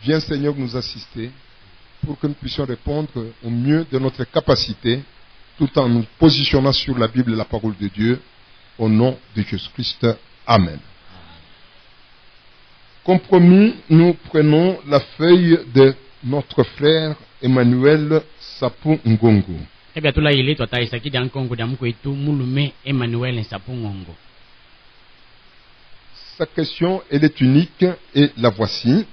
viens Seigneur nous assister pour que nous puissions répondre au mieux de notre capacité tout en nous positionnant sur la Bible et la parole de Dieu au nom de Jésus-Christ. Amen. Compromis, nous prenons la feuille de notre frère Emmanuel Sapou Ngongo. Sa question, elle est unique et la voici.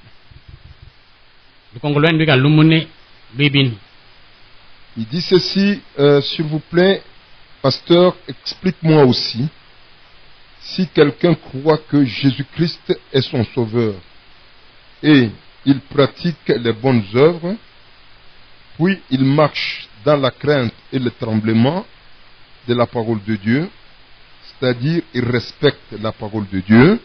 Il dit ceci, s'il vous plaît, pasteur, explique-moi aussi, si quelqu'un croit que Jésus-Christ est son sauveur et il pratique les bonnes œuvres, puis il marche dans la crainte et le tremblement de la parole de Dieu, c'est-à-dire il respecte la parole de Dieu.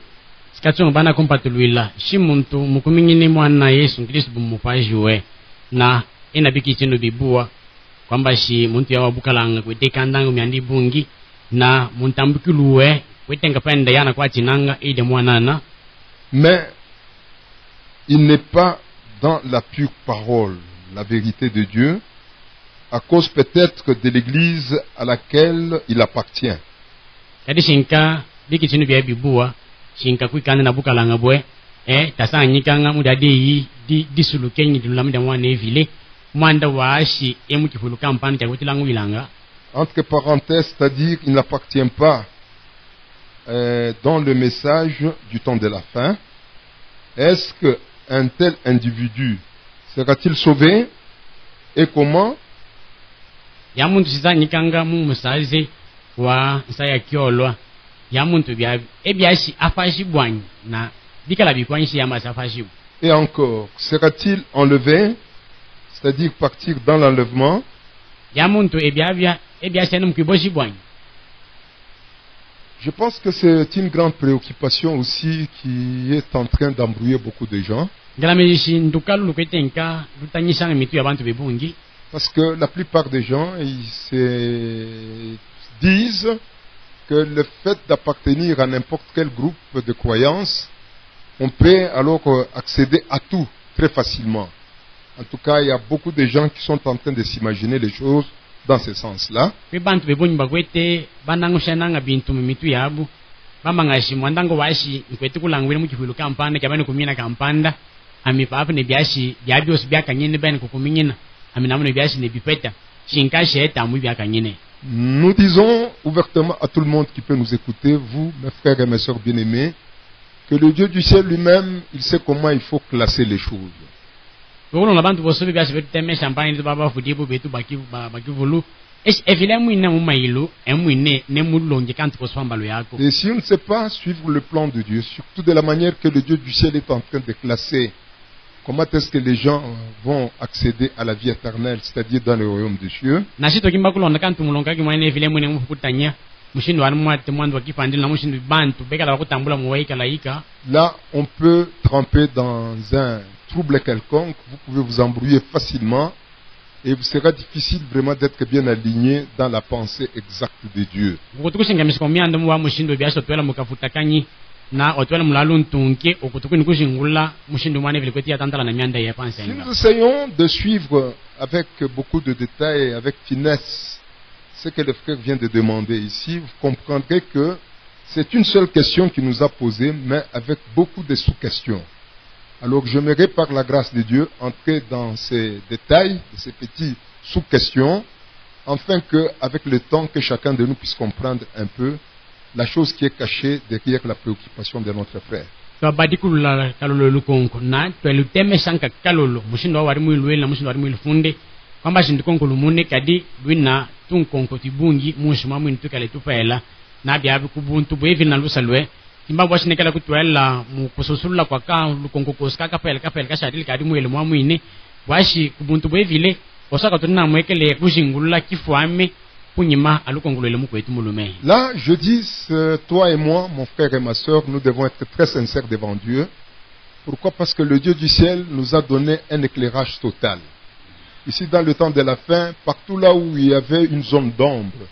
Mais il n'est pas dans la pure parole, la vérité de Dieu, à cause peut-être de l'église à laquelle il appartient. Entre parenthèses, c'est-à-dire qu'il n'appartient pas dans le message du temps de la fin. Est-ce qu'un tel individu sera-t-il sauvé et comment? Et encore, sera-t-il enlevé, c'est-à-dire partir dans l'enlèvement? Je pense que c'est une grande préoccupation aussi qui est en train d'embrouiller beaucoup de gens. Parce que la plupart des gens, ils se disent que le fait d'appartenir à n'importe quel groupe de croyances, on peut alors accéder à tout très facilement. En tout cas, il y a beaucoup de gens qui sont en train de s'imaginer les choses dans ce sens-là. Nous disons ouvertement à tout le monde qui peut nous écouter, vous, mes frères et mes sœurs bien-aimés, que le Dieu du ciel lui-même, il sait comment il faut classer les choses. Et si on ne sait pas suivre le plan de Dieu, surtout de la manière que le Dieu du ciel est en train de classer, comment est-ce que les gens vont accéder à la vie éternelle, c'est-à-dire dans le royaume des cieux? Là, on peut tremper dans un trouble quelconque, vous pouvez vous embrouiller facilement et vous sera difficile vraiment d'être bien aligné dans la pensée exacte de Dieu. Si nous essayons de suivre avec beaucoup de détails, avec finesse, ce que le frère vient de demander ici, vous comprendrez que c'est une seule question qui nous a posée, mais avec beaucoup de sous-questions. Alors j'aimerais par la grâce de Dieu entrer dans ces détails, ces petites sous-questions, afin qu'avec le temps que chacun de nous puisse comprendre un peu la chose qui est cachée derrière la préoccupation de notre frère. Là, je dis, toi et moi, mon frère et ma soeur, nous devons être très sincères devant Dieu. Pourquoi? Parce que le Dieu du ciel nous a donné un éclairage total. Ici, dans le temps de la fin, partout là où il y avait une zone d'ombre,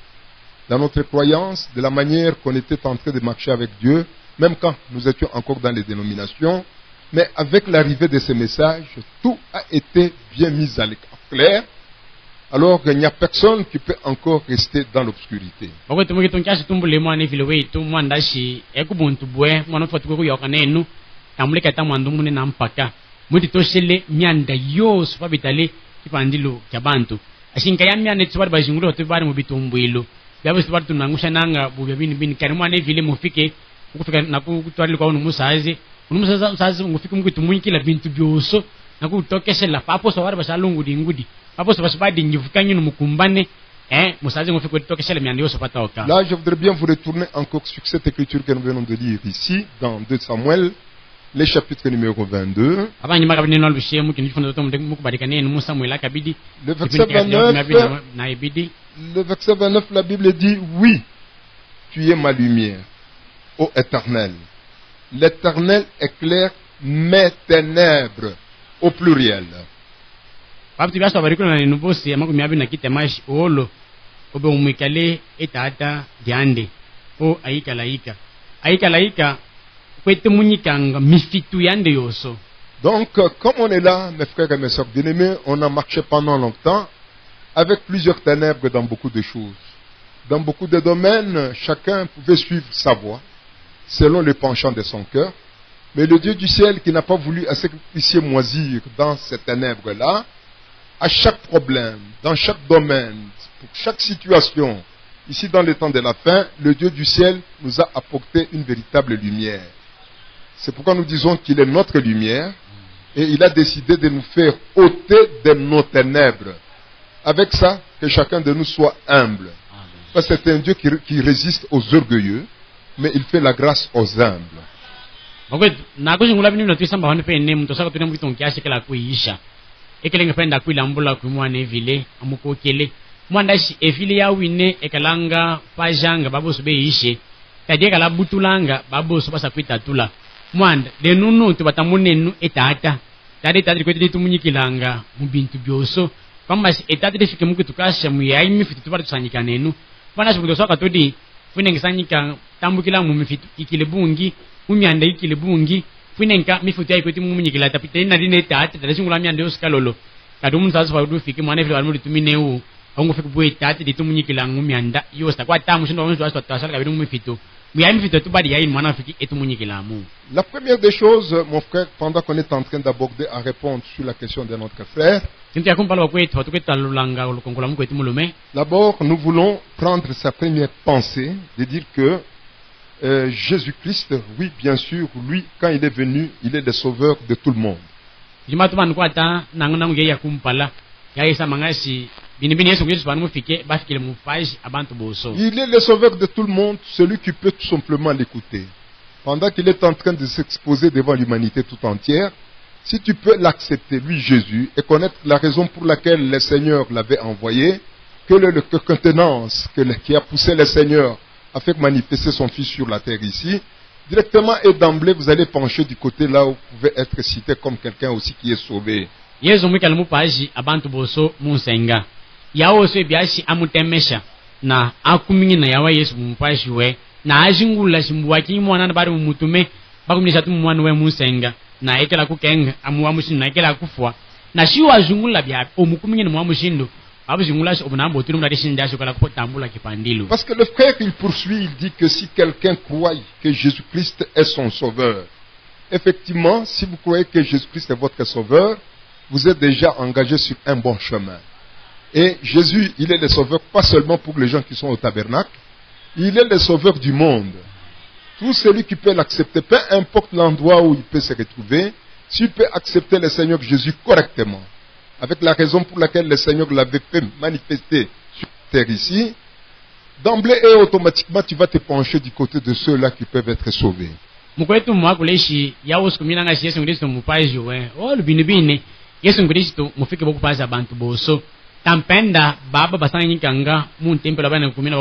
dans notre croyance, de la manière qu'on était en train de marcher avec Dieu, même quand nous étions encore dans les dénominations, Mais avec l'arrivée de ces messages, tout a été bien mis à clair. Alors qu'il n'y a personne qui peut encore rester dans l'obscurité. Là, je voudrais bien vous retourner encore sur cette écriture que nous venons de lire ici, dans 2 Samuel, le chapitre numéro 22. Le verset 29, la Bible dit, oui, tu es ma lumière, ô Éternel. L'Éternel éclaire mes ténèbres, au pluriel. Donc, comme on est là, mes frères et mes sœurs bien-aimés, on a marché pendant longtemps avec plusieurs ténèbres dans beaucoup de choses. Dans beaucoup de domaines, chacun pouvait suivre sa voie, selon le penchant de son cœur. Mais le Dieu du ciel qui n'a pas voulu à ce que vous puissiez moisir dans ces ténèbres-là, à chaque problème, dans chaque domaine, pour chaque situation, ici dans les temps de la fin, le Dieu du ciel nous a apporté une véritable lumière. C'est pourquoi nous disons qu'il est notre lumière et il a décidé de nous faire ôter de nos ténèbres. Avec ça, que chacun de nous soit humble. Parce que c'est un Dieu qui résiste aux orgueilleux, mais il fait la grâce aux humbles. La première des choses, mon frère, pendant qu'on est en train d'aborder à répondre sur la question de notre frère, d'abord nous voulons prendre sa première pensée, de dire que Jésus-Christ, oui, bien sûr, lui, quand il est venu, il est le sauveur de tout le monde. Il est le sauveur de tout le monde, celui qui peut tout simplement l'écouter. Pendant qu'il est en train de s'exposer devant l'humanité tout entière, si tu peux l'accepter, lui Jésus, et connaître la raison pour laquelle le Seigneur l'avait envoyé, quelle est la contenance qui a poussé le Seigneur à faire manifester son Fils sur la terre ici, directement et d'emblée, vous allez pencher du côté là où vous pouvez être cité comme quelqu'un aussi qui est sauvé. Na akumingi na yawa Yesu mumpashi we na ajingula shimbuwaki mwana bari mumutume bakumisha tu mwana we musenga na ekela kukenga amuwa mushindu na ekela kufwa na shiwa ajingula bya omukumingi na mushindu abujingula obunambo tulu mudari shinda shokala kupotambula kipandilo. Parce que le frère il poursuit, il dit que si quelqu'un croit que Jésus-Christ est son sauveur, effectivement, si vous croyez que Jésus-Christ est votre sauveur, vous êtes déjà engagé sur un bon chemin. Et Jésus, il est le sauveur pas seulement pour les gens qui sont au tabernacle, il est le sauveur du monde. Tout celui qui peut l'accepter, peu importe l'endroit où il peut se retrouver, s'il peut accepter le Seigneur Jésus correctement, avec la raison pour laquelle le Seigneur l'avait fait manifester sur terre ici, d'emblée et automatiquement tu vas te pencher du côté de ceux-là qui peuvent être sauvés. Tampenda baba basanga nyikanga mu tempelo bana kumina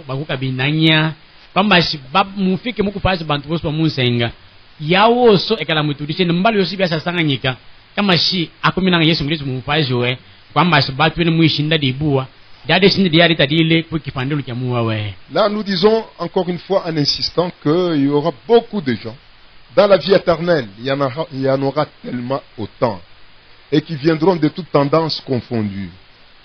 bakuka binanya kwamba baba mufike mukupasa bantu bose bamusenga yawo so ekala mutudise mbali yosi bya sasanga nyika kama shi akumina Yesu Kristo mufaje we kwamba batu ni muishinda dibua dade sindi diari tadile ku kipandelo kya muwa we. Là nous disons encore une fois en insistant qu'il y aura beaucoup de gens Dans la vie éternelle, il y en aura tellement autant, et qui viendront de toutes tendances confondues.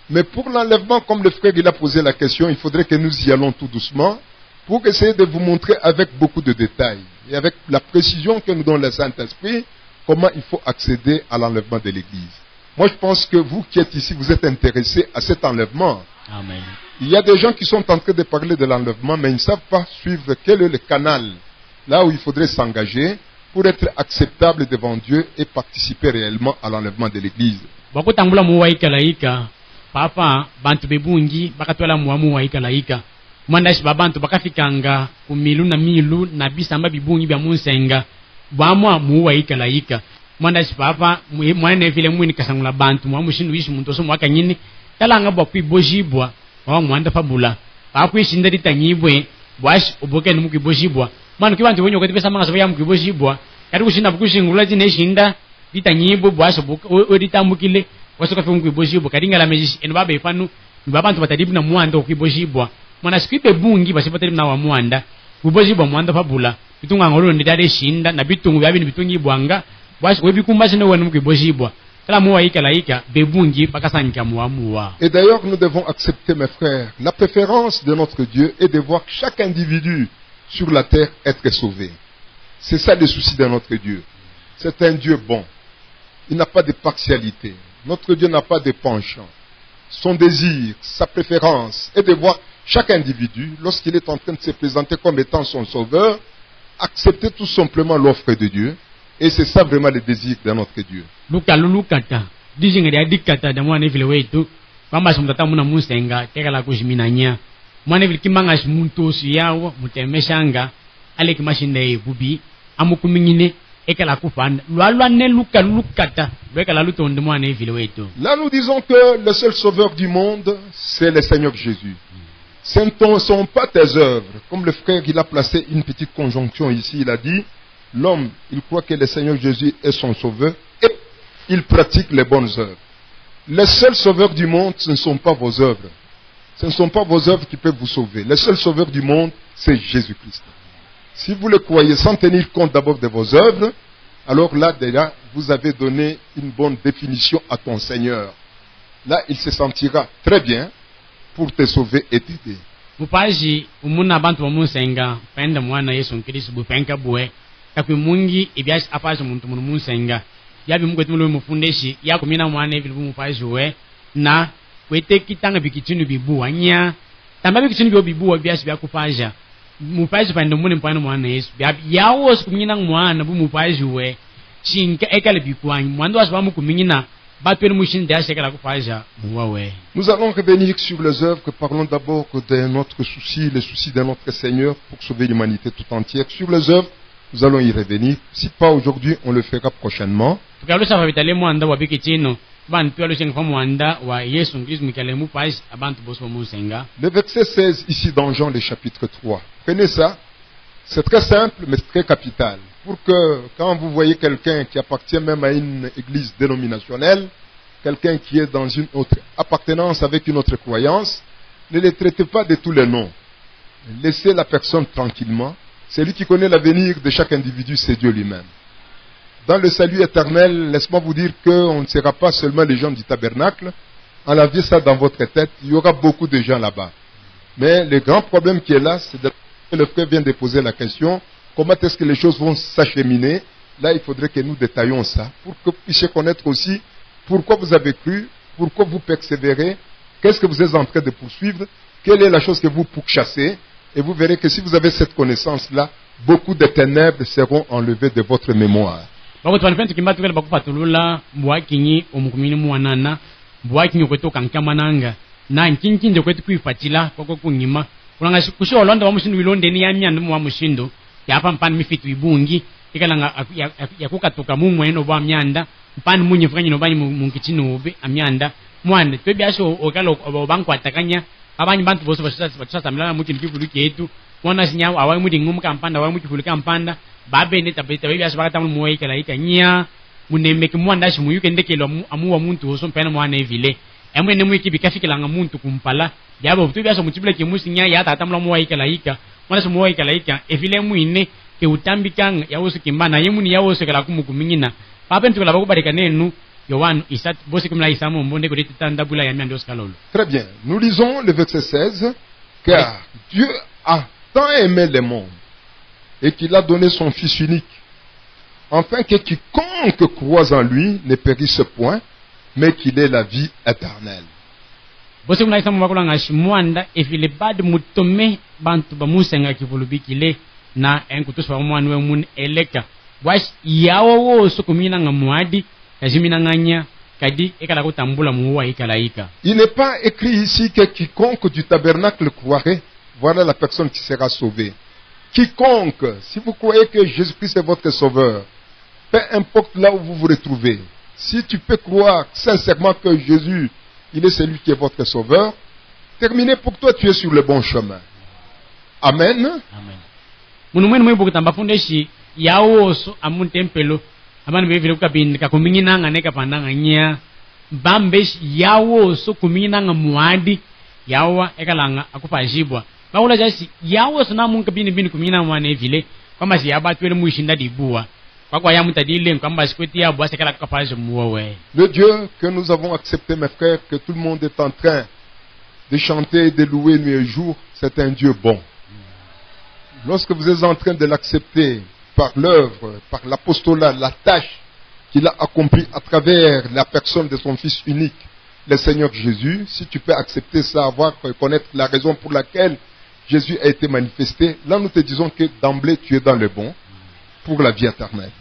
Mais pour l'enlèvement, comme le frère il a posé la question, il faudrait que nous y allons tout doucement, pour essayer de vous montrer avec beaucoup de détails, et avec la précision que nous donne le Saint-Esprit, comment il faut accéder à l'enlèvement de l'Église. Moi, je pense que vous qui êtes ici, vous êtes intéressés à cet enlèvement. Amen. Il y a des gens qui sont en train de parler de l'enlèvement, mais ils ne savent pas suivre quel est le canal, là où il faudrait s'engager pour être acceptable devant Dieu et participer réellement à l'enlèvement de l'Église. Bakutambula muwaika laika, papa bantu bebungi bakatwala muwaika laika. Mwandashi babantu bakafikanga kumilu na bisamba bibungi bya munsenga. Bamwa muwaika laika. Mwandashi papa mwana vile mwini kasangula bantu mwamushindu ishi muntu so mwaka nyini talanga bwa kwibojibwa wa mwanda fabula. Bakwishinda ditanyibwe bwashi oboke no mukibojibwa. Mwana kibantu wenyo kwete pesa manga ya mukibojibwa. Kati kushinda bukushingula zine shinda ditanyibwe bwashi oditambukile wasoka fe mukibojibwa kadinga la meji eno baba ifanu babantu batadibu na mwanda okibojibwa. Mwana sikwipe bungi basipatali na wa mwanda kubojibwa mwanda fabula. Bitunga ngolo ndidade shinda na bitungu byabi bitungi bwanga bwashi webikumbashi no wenu mukibojibwa. Et d'ailleurs, nous devons accepter, mes frères, la préférence de notre Dieu est de voir chaque individu sur la terre être sauvé. C'est ça le souci de notre Dieu. C'est un Dieu bon. Il n'a pas de partialité. Notre Dieu n'a pas de penchant. Son désir, sa préférence est de voir chaque individu, lorsqu'il est en train de se présenter comme étant son sauveur, accepter tout simplement l'offre de Dieu. Et c'est ça vraiment le désir de notre Dieu. Là nous disons que le seul sauveur du monde, c'est le Seigneur Jésus. Ce ne sont pas tes œuvres. Comme le frère, il a placé une petite conjonction ici, il a dit, l'homme, il croit que le Seigneur Jésus est son sauveur et il pratique les bonnes œuvres. Les seuls sauveurs du monde, ce ne sont pas vos œuvres. Ce ne sont pas vos œuvres qui peuvent vous sauver. Le seul sauveur du monde, c'est Jésus-Christ. Si vous le croyez sans tenir compte d'abord de vos œuvres, alors là, déjà, vous avez donné une bonne définition à ton Seigneur. Là, il se sentira très bien pour te sauver et t'aider. Mupaji umuna bantu wa musenga penda mwana Yesu Kristo bupenka buwe takwi mungi ibiashi apaje muntu musenga yabi mugwetu mulo mufundeshi yakumina mwana evili mupaji we na kwete kitanga bikitinu bibu anya tamba bikitinu bibu biashi byakupaja mupaji panda mune mpana mwana Yesu yawo sikumina mwana bu mupaji we chinka ekale bikwani mwando asbamu kumina. Nous allons revenir sur les œuvres. Parlons d'abord de notre souci, le souci de notre Seigneur pour sauver l'humanité tout entière. Sur les œuvres, nous allons y revenir. Si pas aujourd'hui, on le fera prochainement. Le verset 16 ici dans Jean, le chapitre 3. Prenez ça. C'est très simple, mais très capital. Pour que, quand vous voyez quelqu'un qui appartient même à une église dénominationnelle, quelqu'un qui est dans une autre appartenance avec une autre croyance, ne les traitez pas de tous les noms. Laissez la personne tranquillement. Celui qui connaît l'avenir de chaque individu, c'est Dieu lui-même. Dans le salut éternel, laisse-moi vous dire qu'on ne sera pas seulement les gens du tabernacle. Enlevez ça dans votre tête, il y aura beaucoup de gens là-bas. Mais le grand problème qui est là, c'est que le frère vient de poser la question, comment est-ce que les choses vont s'acheminer? Là, il faudrait que nous détaillions ça, pour que vous puissiez connaître aussi pourquoi vous avez cru, pourquoi vous persévérez, qu'est-ce que vous êtes en train de poursuivre, quelle est la chose que vous pourchassez, et vous verrez que si vous avez cette connaissance-là, beaucoup de ténèbres seront enlevées de votre mémoire. Yapa mpani mifitu ibungi ikalanga yakukatuka mumweno bwa myanda mpani munye fukanye nobanyi munkitino obe amyanda mwana twebyasho okalo obankwataganya abanyi bantu bose basasa mlana muti ndikivulu ketu mwana sinya awayi muti ngumu kampanda awayi muti fulu kampanda babende tabeta byasho bakatamu moyi kala ikanya munemeke mwanda shi muyuke ndekelo amuwa muntu oso mpena mwana evile emwene mwiki bikafikilanga muntu kumpala yabo twebyasho mutibule kimusinya yata atamla moyi kala ika mwana somo ikalaika efile muine ke utambikanga yawoso kimbana yemuni yawoso kala kumukumingina papen tukala bakubarika nenu Yohan isat bosi kumla isamu mbonde ko titanda bula ya miando skalolo. Très bien. Nous lisons le verset 16 car Dieu a tant aimé le monde et qu'il a donné son fils unique afin que quiconque croise en lui ne périsse point mais qu'il ait la vie éternelle. Bosi kumla isamu bakula ngashi mwanda efile bad mutome bantu bamusenga kivulubikile na enkutuswa mwanwe mun eleka wash yawo woso kumina ngamwadi il n'est pas écrit ici que quiconque du tabernacle croirait, voilà la personne qui sera sauvée. Quiconque, si vous croyez que Jésus-Christ est votre sauveur, peu importe là où vous vous retrouvez, si tu peux croire sincèrement que Jésus, il est celui qui est votre sauveur, terminé pour toi, tu es sur le bon chemin. Amen. Amen. Aman be vile kabin ka kumingina ngane ka pandanga nya bambesh yawo so kumingina ngamuadi yawa ekalanga akupajibwa baula jasi yawo so namun kabin bin kumingina mwane vile kwamba si abatwele muishinda dibua kwa ya mutadile kwamba sikweti ya bwase kala kapaje muwe. Le Dieu que nous avons accepté, mes frères, que tout le monde est en train de chanter et de louer nuit et jour, c'est un Dieu bon. Lorsque vous êtes en train de l'accepter par l'œuvre, par l'apostolat, la tâche qu'il a accomplie à travers la personne de son Fils unique, le Seigneur Jésus, si tu peux accepter ça, avoir, connaître la raison pour laquelle Jésus a été manifesté, là nous te disons que d'emblée tu es dans le bon pour la vie éternelle.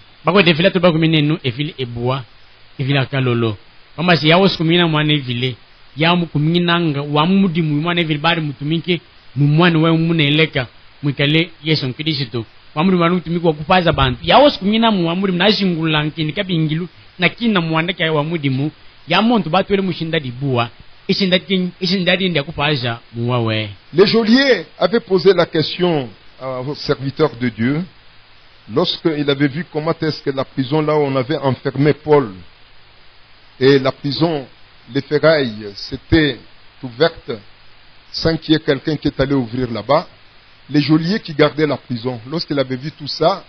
Wamuri wanu tumiko kupaza bantu yawos kumina mu wamuri mnashingula nkini kabingilu na kina muanda kya wamudi mu ya montu batwele mushinda dibua ishinda ndi kupaza muwawe. Le geôlier avait posé la question au serviteur de Dieu lorsqu'il avait vu comment est-ce que la prison là où on avait enfermé Paul et la prison, les ferrailles s'étaient ouvertes sans qu'il y ait quelqu'un qui est allé ouvrir là-bas. Les geôliers qui gardaient la prison, lorsqu'il avait vu tout ça,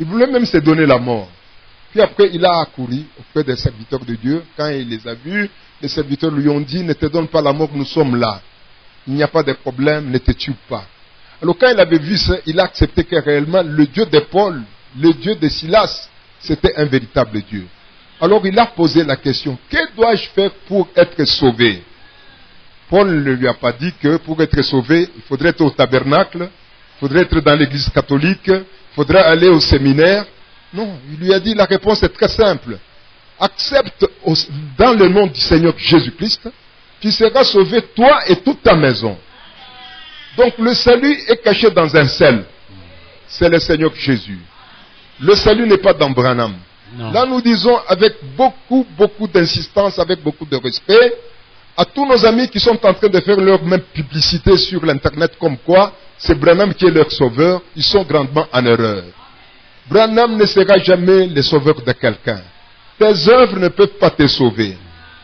il voulait même se donner la mort. Puis après, il a accouru auprès des serviteurs de Dieu. Quand il les a vus, les serviteurs lui ont dit, ne te donne pas la mort, nous sommes là. Il n'y a pas de problème, ne te tue pas. Alors quand il avait vu ça, il a accepté que réellement le Dieu de Paul, le Dieu de Silas, c'était un véritable Dieu. Alors il a posé la question, que dois-je faire pour être sauvé? Paul ne lui a pas dit que pour être sauvé, il faudrait être au tabernacle, il faudrait être dans l'église catholique, il faudrait aller au séminaire. Non, il lui a dit, la réponse est très simple. Accepte dans le nom du Seigneur Jésus-Christ, tu seras sauvé toi et toute ta maison. Donc le salut est caché dans un seul. C'est le Seigneur Jésus. Le salut n'est pas dans Branham. Non. Là nous disons avec beaucoup d'insistance, avec beaucoup de respect, à tous nos amis qui sont en train de faire leur même publicité sur l'internet comme quoi c'est Branham qui est leur sauveur, ils sont grandement en erreur. Branham ne sera jamais le sauveur de quelqu'un. Tes œuvres ne peuvent pas te sauver.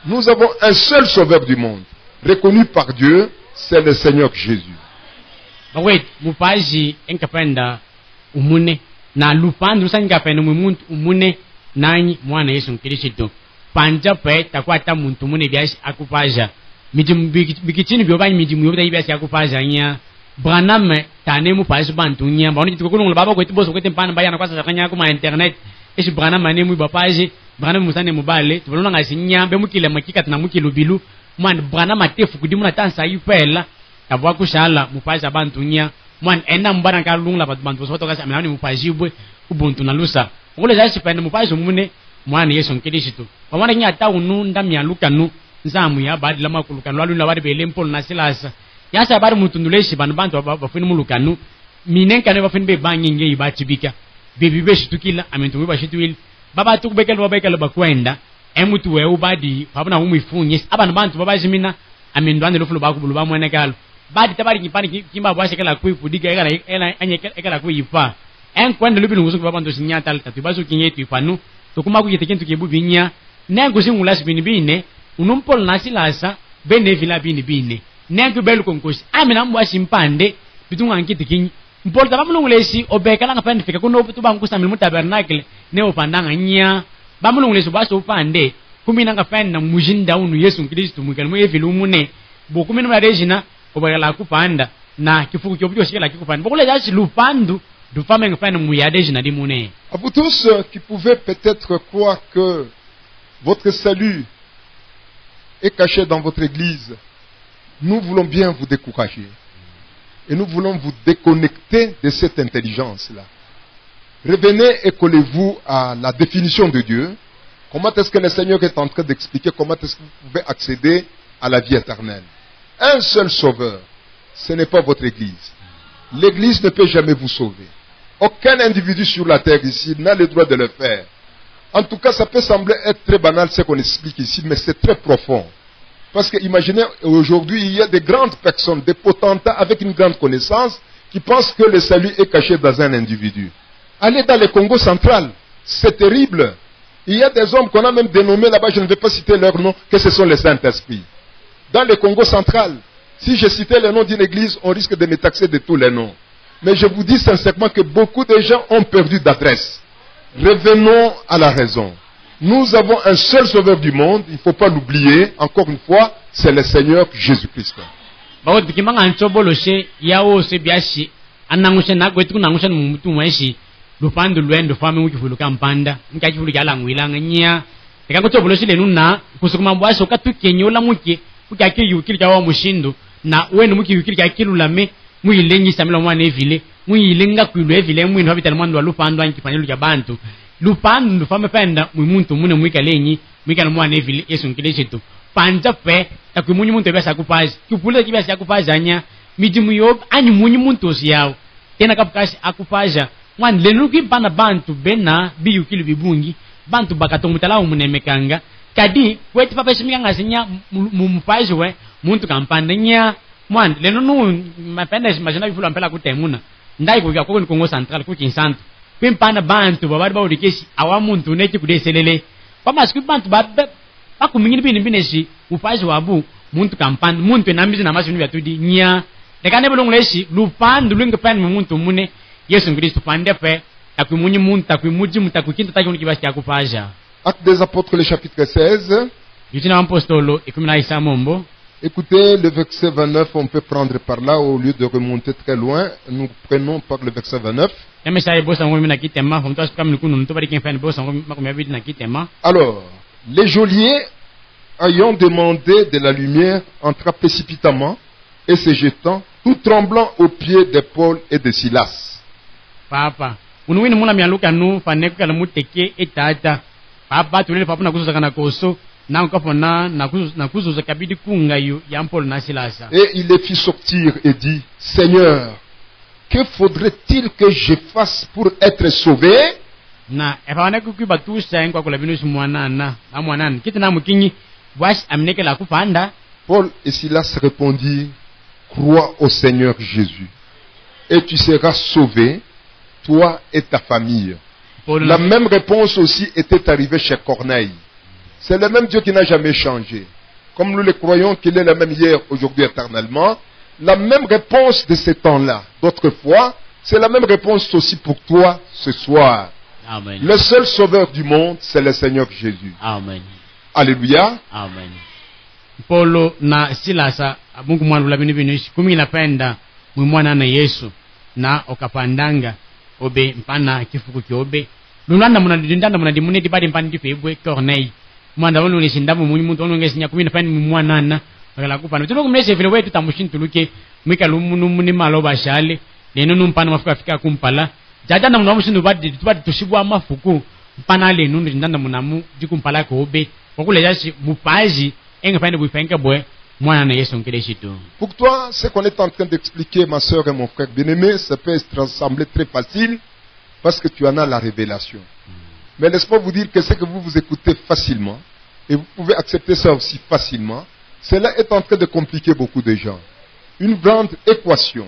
Nous avons un seul sauveur du monde, reconnu par Dieu, c'est le Seigneur Jésus. Wait, mupaji enkapenda umune na lupandu sangapenda mumuntu umune nani mwana Yesu Kristo. Panja pe takwata muntu mune biasi akupaja. Midimu bikitini byobanyi midimu yobuta biasi akupaja nya. Branham tane mupaji bantu nya. Bawoni tukulungu baba ko tiboso ko tempana bayana kwa sasa kanya kuma internet. Esi Branham ane mu bapaji, Branham musane mubale, tubulona ngasinya be mukile makika tana mukilu bilu. Man Branham atefu kudimu na tansa yupela. Tabwa kushala mupaji abantu nya. Man enda mbana kalungla bantu soto kasi amani mupaji bwe ubuntu na lusa. Ngole jasi pende mupaji mune mwana Yesu Kristo. Wamana nya taunu ndam ya lukanu nzamu ya badi lama kulukanu lalu na badi bele Paul na Silas. Yasa badi mutunduleshi bantu bafuni mulukanu minenka ne bafuni be banginge ibatibika. Bebi be shitukila amentu be shituil. Baba tukubekelo bakwenda emutu we ubadi pabuna umuifunye abantu bantu babajimina amendwane lofulo bakubulu bamwene kalo. Badi tabari kipani kimba bwashe kala kuifudiga ekala kuifa. Enkwende lubinu ngusu babantu sinyata tatu basu kinyetu ifanu. Tukuma kuyitekentu kibubinya nengo singulas binibine unumpol nasilasa bene vila binibine nengo belu konkosi amina mbwa simpande bitunga nkiti kinyi mpolta bamulungulesi obekala nga pande fika kuno tuba nkusamile mu tabernacle ne opandanga nya bamulungulesi baso upande kumina nga pande na mujinda unu Yesu Kristo mwikalimu evilumune bokumina mwa regina obekala kupanda na kifuku kyobyo shikala kikupanda bokule jachi lupandu du femme nga pande muyade na dimune. À vous tous qui pouvez peut-être croire que votre salut est caché dans votre église, nous voulons bien vous décourager. Et nous voulons vous déconnecter de cette intelligence-là. Revenez et collez-vous à la définition de Dieu. Comment est-ce que le Seigneur est en train d'expliquer comment est-ce que vous pouvez accéder à la vie éternelle. Un seul sauveur, ce n'est pas votre église. L'église ne peut jamais vous sauver. Aucun individu sur la terre ici n'a le droit de le faire. En tout cas, ça peut sembler être très banal ce qu'on explique ici, mais c'est très profond. Parce que imaginez, aujourd'hui, il y a des grandes personnes, des potentats avec une grande connaissance, qui pensent que le salut est caché dans un individu. Allez dans le Congo central, c'est terrible. Il y a des hommes qu'on a même dénommés là-bas, je ne vais pas citer leur nom, que ce sont les Saint-Esprits. Dans le Congo central, si je citais le nom d'une église, on risque de me taxer de tous les noms. Mais je vous dis sincèrement que beaucoup de gens ont perdu d'adresse. Revenons à la raison. Nous avons un seul sauveur du monde, il ne faut pas l'oublier, encore une fois, c'est le Seigneur Jésus-Christ. Lupandu luendo fami ukifuluka mpanda nkakifuluka ala ngwilanga nya tekangoto bolosi lenu na kusukuma mbwaso katukenyola muke ukake yukili kawa mushindo na wenu muke yukili kakilulame muyilenyi samila mwana evile muyilenga kwilu evile mwino habitala mwana wa lupandu ankifanyulu kya bantu lupandu fami penda mwimuntu mune mwika lenyi mwika na mwana evile Yesu nkile chetu panja pe takwimunyi muntu ebasa kupazi kipule kibasa kupaza anya mijimu yob anyi munyi muntu osiyao tena kapukasi akupaza wan lenuki bana bantu bena biyukili bibungi bantu bakatomutala umunemekanga kadi kweti papa simikanga sinya mumupaji we muntu kampanda nya mwan lenunu mapenda simajana bifula mpela kutemuna ndai kuvya koko ni Kongo Central ku Kinsantu pimpana bantu babari bawudikesi awa muntu neki kudeselele pama siku bantu bakumingini binesi upaji wabu muntu kampanda muntu enambizi na masinu byatudi nya dekane bulungulesi lupandu lwingepan muntu mune Yesu Kristo pande pe takwimunyi muntu takwimuji muntu takwikinta takuni kibasi yakupaja. Actes des Apôtres, le chapitre 16. Yutina apostolo ikumina isa mombo. Écoutez le verset 29, on peut prendre par là au lieu de remonter très loin. Nous prenons par le verset 29. Alors, les geôliers ayant demandé de la lumière entra précipitamment et se jetant, tout tremblant aux pieds de Paul et de Silas. Papa, unuwini muna mialuka nu faneku kala muteke etata. Papa tulele papa na kuzuza kana koso na nkapona na kuzuza kabidi kunga yu ya Paul na Silas. Et il les fit sortir et dit, Seigneur, que faudrait-il que je fasse pour être sauvé? Na efaneku kubatusa enkwa kula binu mwanana na mwanana kitina mukinyi bwash amneke la kufanda. Paul et Silas répondirent, crois au Seigneur Jésus et tu seras sauvé, toi et ta famille. La même réponse aussi était arrivée chez Corneille. C'est le même Dieu qui n'a jamais changé. Comme nous le croyons qu'il est le même hier, aujourd'hui, éternellement. La même réponse de ce temps-là, d'autrefois, c'est la même réponse aussi pour toi ce soir. Amen. Le seul sauveur du monde, c'est le Seigneur Jésus. Amen. Alléluia. Amen. Paulo na Silasa Mungu mwana ulabini binishi kumi napenda mwana na Yesu na okapandanga obe mpana kifuku kyobe lunanda muna dindanda muna dimune dibadi mpana difebwe Corneille mwanda wonu lesindamu munyu muntu wonu ngesinya kumi napenda mwana na wakala kupana tuno kumlese vile wetu tamushin tuluke mwika lumunu muni maloba shale leno numpana mafuka fika kumpala jajana muna mushindu badi tushibwa mafuku mpana le nunu dindanda muna mu dikumpala kobe wakule jashi mupaji Pour toi, ce qu'on est en train d'expliquer, ma soeur et mon frère bien-aimé, ça peut sembler très facile parce que tu en as la révélation. Mais laisse-moi vous dire que ce que vous écoutez facilement, et vous pouvez accepter ça aussi facilement, cela est en train de compliquer beaucoup de gens. Une grande équation.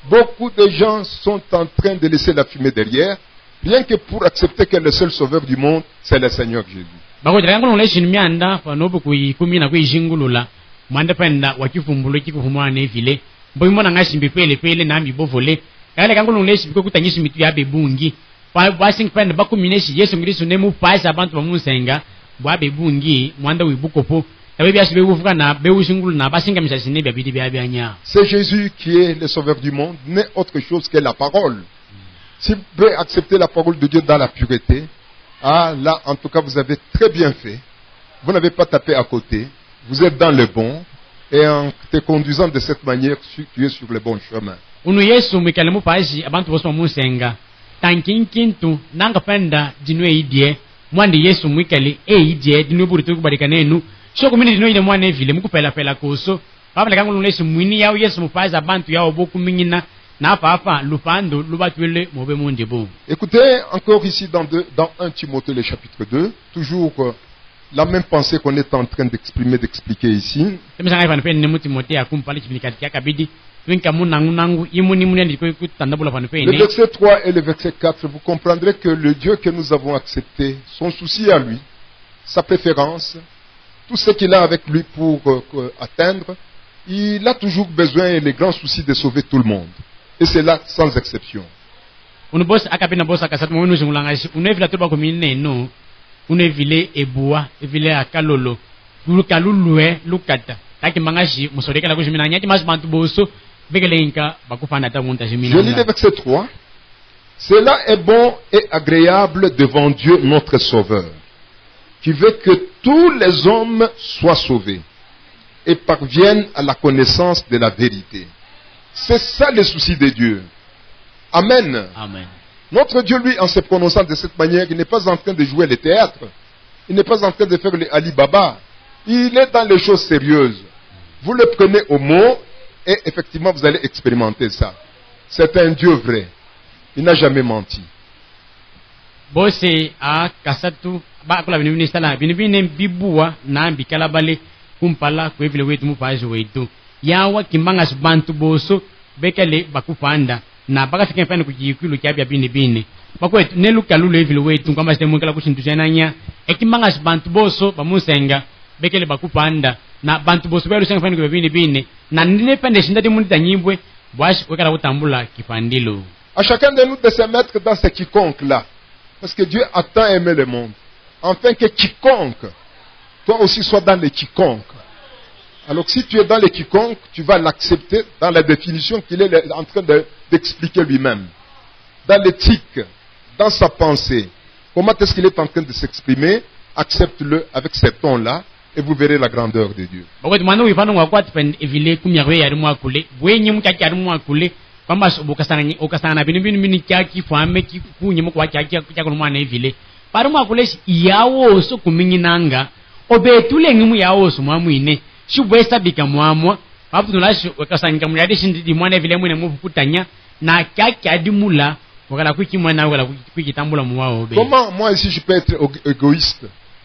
Beaucoup de gens sont en train de laisser la fumée derrière, rien que pour accepter que le seul sauveur du monde, c'est le Seigneur Jésus. Bakoja yangu noleshin mianda fanobu kuikumina kuijingulula mwanda penda wakifumbulu kikufumwana vile mboyimona ngashimbe pele na mbibovole kale kangu lesi biko kutanyisa mitu ya bebungi bwa sing pende bakumineshi Yesu Kristo ne mu paisa abantu bamusenga bwa bebungi mwanda wibukopo tabe byasi bewufuka na bewushingulu na basinga misasine bya bidi bya byanya. C'est Jésus qui est le sauveur du monde, n'est autre chose que la parole. Si vous pouvez accepter la parole de Dieu dans la pureté, ah là en tout cas vous avez très bien fait. Vous n'avez pas tapé à côté, vous êtes dans le bon, et en te conduisant de cette manière, tu es sur le bon chemin. Unu Yesu mwikale mu paisi abantu bose bamusenga tankinkintu nanga penda dinwe idie mwandi Yesu mwikale idie dinwe buritu kubarika nenu shoko mini dinwe ide mwana evile mukupela pela koso babale kangu lesi mwini yawo Yesu mu paisi abantu yawo boku mingina na papa lupando lubatwele mobe monde bo. Écoutez encore ici dans 1 Timothée le chapitre 2, toujours la même pensée qu'on est en train d'expliquer ici. Le verset 3 et le verset 4, vous comprendrez que le Dieu que nous avons accepté, son souci à lui, sa préférence, tout ce qu'il a avec lui pour atteindre, il a toujours besoin et les grands soucis de sauver tout le monde. Et c'est là sans exception. Unevile ebua evile akalolo lukalulue lukata taki mangashi musoreka la kujimina nyati mas bantu boso vegelenka bakufana ta munta jimina. Je lis le verset 3. Cela est bon et agréable devant Dieu notre Sauveur, qui veut que tous les hommes soient sauvés et parviennent à la connaissance de la vérité. C'est ça le souci de Dieu. Amen. Amen. Notre Dieu, lui, en se prononçant de cette manière, il n'est pas en train de jouer le théâtre. Il n'est pas en train de faire le Ali Baba. Il est dans les choses sérieuses. Vous le prenez au mot et effectivement, vous allez expérimenter ça. C'est un Dieu vrai. Il n'a jamais menti. Bosse a kasatu ba kula binibini sala binibini bibua na bikala bale kumpala kwevile wetu mupaje wetu. Yawa kimbanga bantu boso bekele bakufanda. Na baka fika mfano kujikulu kyabya bini bakwetu nelukalulo evile wetu kwamba sitemwekala kushintuzananya ekimanga bantu boso bamusenga bekele bakupanda na bantu boso bero senga mfano bini na ndine pende shindati munita nyibwe bwashi wekala kutambula kipandilo. À chacun de nous de se mettre dans ce quiconque là, parce que Dieu a tant aimé le monde, afin que quiconque, toi aussi sois dans le quiconque. Alors si tu es dans le quiconque, tu vas l'accepter dans la définition qu'il est en train d'expliquer lui-même. Dans l'éthique, dans sa pensée. Comment est-ce qu'il est en train de s'exprimer? Accepte-le avec ces tons-là et vous verrez la grandeur de Dieu. Shubwesa bika mwamwa papu nulashi wakasanga mulade shindi mwana vile mwene mufukutanya na kaki adimula wakala kwiki mwana wakala kwiki tambula mwao be. Comment moi ici je peux être égoïste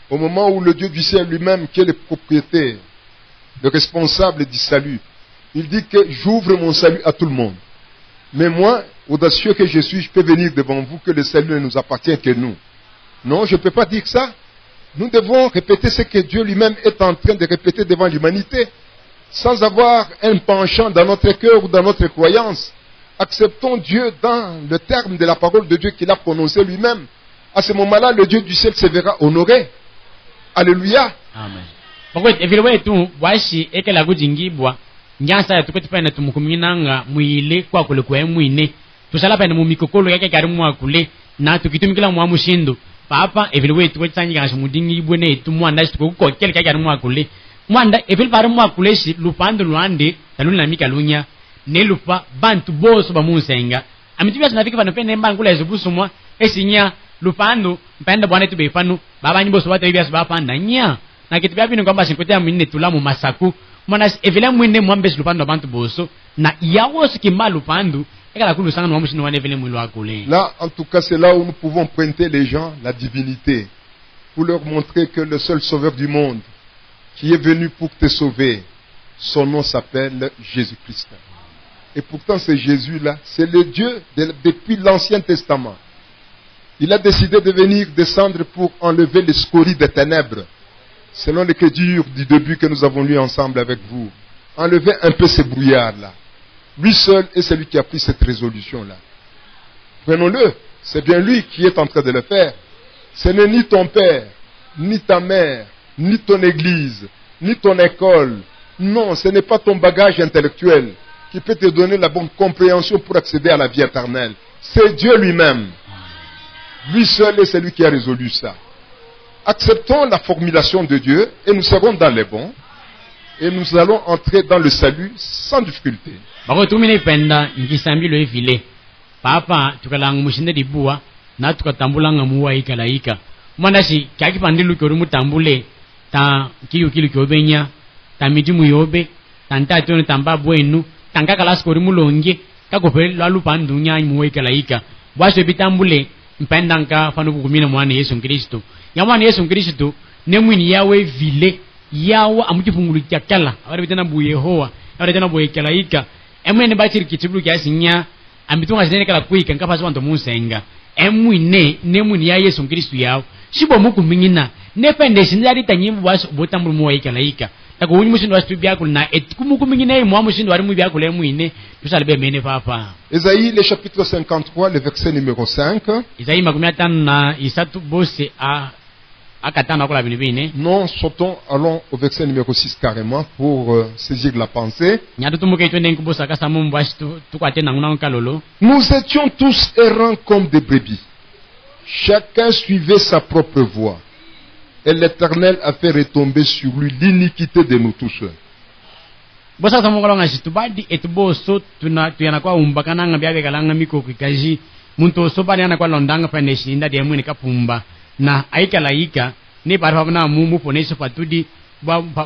au moment où le Dieu du ciel lui-même qui est le propriétaire, le responsable du salut, il dit que j'ouvre mon salut à tout le monde. Mais moi, audacieux que je suis, je peux venir devant vous que le salut ne nous appartient que nous. Non, je ne peux pas dire ça. Nous devons répéter ce que Dieu lui-même est en train de répéter devant l'humanité, sans avoir un penchant dans notre cœur ou dans notre croyance. Acceptons Dieu dans le terme de la parole de Dieu qu'il a prononcé lui-même. À ce moment-là, le Dieu du ciel se verra honoré. Alléluia. Amen. Pourquoi evile tu washi ekela kujingibwa nyansa ya tukoti pena tumukuminanga muile kwa kule kwa muine tusala pena mumikokolo yake kari mwakule na tukitumikila mwa mushindo papa evile wetu wetsanyi kasho mudingi bwene etu mwanda shituko ko kele kari mwakule mwanda evile pare mwakule shi lupando luande taluna mika lunya ne lupa bantu boso bamusenga amitibya tunafika pano pena mbangula ezubusumwa esinya lupando mpenda bwana tube pano baba nyimbo so bata bibya bapanda nya na kitibya bino kwamba sinkotea mwine tulamu masaku mwana evile mwine mwambe lupando bantu boso na yawo sikima lupando ekala kulu sanga no mshino wane evile mwilo akule. Là en tout cas c'est là où nous pouvons pointer les gens la divinité pour leur montrer que le seul sauveur du monde qui est venu pour te sauver, son nom s'appelle Jésus-Christ. Et pourtant ce Jésus-là, c'est le Dieu depuis l'Ancien Testament. Il a décidé de venir descendre pour enlever les scories des ténèbres, selon l'écriture du début que nous avons lu ensemble avec vous. Enlever un peu ces brouillards-là. Lui seul est celui qui a pris cette résolution-là. Prenons-le. C'est bien lui qui est en train de le faire. Ce n'est ni ton père, ni ta mère, ni ton église, ni ton école. Non, ce n'est pas ton bagage intellectuel qui peut te donner la bonne compréhension pour accéder à la vie éternelle. C'est Dieu lui-même. Lui seul est celui qui a résolu ça. Acceptons la formulation de Dieu et nous serons dans les bons. Et nous allons entrer dans le salut sans difficulté. Papa tukalang musinde di bua na tukatambulanga muwa ikalaika mwandashi kaki pandilu kyoru mutambule ta kiyu kyobenya ta midimu yobe tanta tono tamba bwenu tanga kalas kori mulonge kakopele lalu pandunya muwa ikalaika bwasho bitambule mpendanka fanu kukumina mwana Yesu Kristo ya mwana Yesu Kristo nemwini yawe vile yawo amukifungulu kyakala abari bitana bu Yehowa abari bitana bu ikalaika emwene bachiri kitibulu kyasinya ambitunga zinene kala kuika nkapa zwanto munsenga emwine nemwini ya Yesu Kristo yawo shibo mukumingina nepende sindari tanyimbu waso botambu muwa ikalaika tako unyi mushindu wasu byakulu na etumukumingina mwa mushindu wari mu byakulu emwine tusalbe mene papa. Ésaïe le chapitre 53 le verset numéro 5. Isaïe makumi atano na isatu bose akatano akola bino bine. Non, sautons, allons au verset numéro 6 carrément pour saisir la pensée. Nous étions tous errants comme des brebis. Chacun suivait sa propre voie. Et l'Éternel a fait retomber sur lui l'iniquité de nous tous. Bosa samongalanga situbadi etuboso tuyana kwa umbakana ngabiabe kalanga mikoko kaji muntu sobani ana kwa londanga paneshi nda de mwini kapumba na aikalaika ne barfa na mu poneso patudi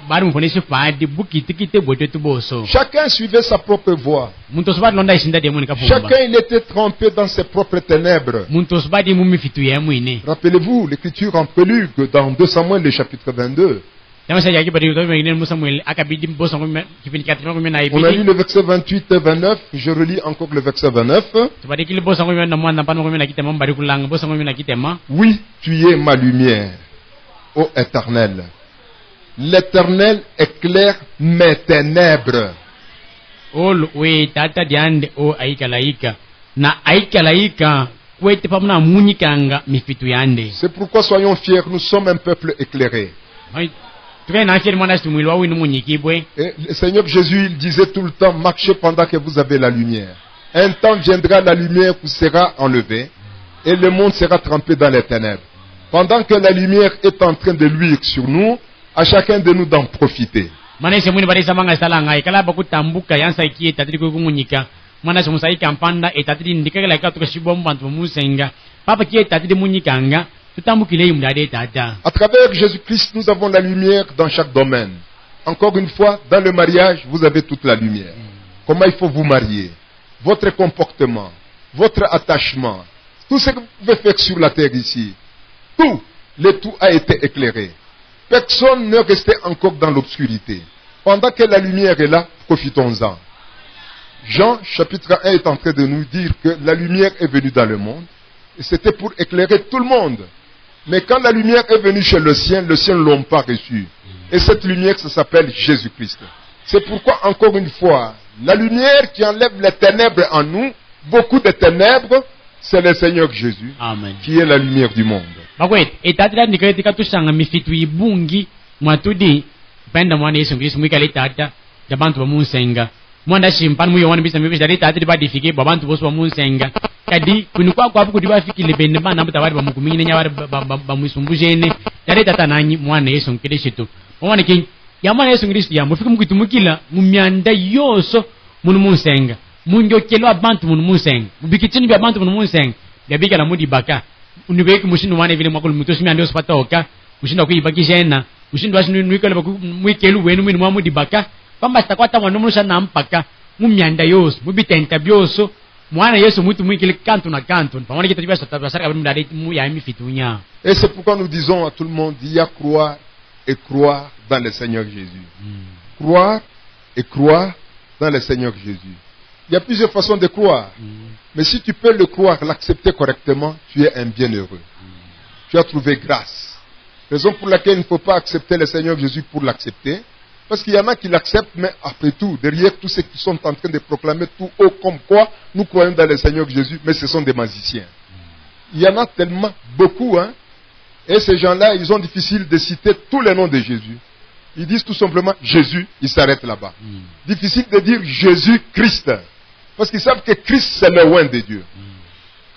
bari mu poneso padi bukitikite botetu boso. Chacun suivait sa propre voie. Muntu sobadi londa isinda de mwini kapumba. Chacun il était trempé dans ses propres ténèbres. Muntu sobadi mu mifitu ya mwini. Rappelez-vous l'écriture en prélude dans 2 Samuel le chapitre 22. On a lu le verset 28 et 29, je relis encore le verset 29. Oui, tu es ma lumière, ô Éternel. L'Éternel éclaire mes ténèbres. C'est pourquoi soyons fiers, nous sommes un peuple éclairé. Et le Seigneur Jésus il disait tout le temps, marchez pendant que vous avez la lumière. Un temps viendra, la lumière vous sera enlevée et le monde sera trempé dans les ténèbres. Pendant que la lumière est en train de luire sur nous, à chacun de nous d'en profiter. À travers Jésus-Christ, nous avons la lumière dans chaque domaine. Encore une fois, dans le mariage, vous avez toute la lumière. Comment il faut vous marier, votre comportement, votre attachement, tout ce que vous pouvez faire sur la terre ici, tout, le tout a été éclairé. Personne ne restait encore dans l'obscurité. Pendant que la lumière est là, profitons-en. Jean, chapitre 1, est en train de nous dire que la lumière est venue dans le monde, et c'était pour éclairer tout le monde. Mais quand la lumière est venue chez le sien ne l'ont pas reçue. Et cette lumière, ça s'appelle Jésus-Christ. C'est pourquoi, encore une fois, la lumière qui enlève les ténèbres en nous, beaucoup de ténèbres, c'est le Seigneur Jésus. Amen. Qui est la lumière du monde. Mwanda shimpan mu yowani bisa mibisa dari tati diba difike babantu bosu ba munsenga kadi kunukwa kwa buku diba fiki lebende ba nambu tawari ba mukumini nyawari ba musumbujene dari tata nanyi mwana Yesu Kristo mwana king ya mwana Yesu Kristo ya mufika mukitumukila mumyanda yoso munu munsenga munjokelo abantu munu munsenga mubikitini bya abantu munu munsenga byabika na mudi baka unibeki mushinu wane vile mwakulu mutoshi myanda yoso patoka mushinda kuibakishena mushinda wasinu nwikele baku mwikelu wenu mwinu mwamudi baka kwamba sitakwata mwanumulusha na mpaka mumyanda yoso mubitenta byoso mwana Yesu mutu mwikile kantu na kantu pamoja kitu cha basara kabla mdade mu ya mifitunya. Et c'est pourquoi nous disons à tout le monde il y a croire et croire dans le Seigneur Jésus. Croire et croire dans le Seigneur Jésus. Il y a plusieurs façons de croire. Mais si tu peux le croire, l'accepter correctement, tu es un bienheureux. Tu as trouvé grâce. Raison pour laquelle il ne faut pas accepter le Seigneur Jésus pour l'accepter. Parce qu'il y en a qui l'acceptent, mais après tout, derrière tous ceux qui sont en train de proclamer tout haut comme quoi nous croyons dans le Seigneur Jésus, mais ce sont des magiciens. Il y en a tellement beaucoup, hein. Et ces gens-là, ils ont difficile de citer tous les noms de Jésus. Ils disent tout simplement Jésus, ils s'arrêtent là-bas. Difficile de dire Jésus-Christ. Parce qu'ils savent que Christ, c'est le oint de Dieu.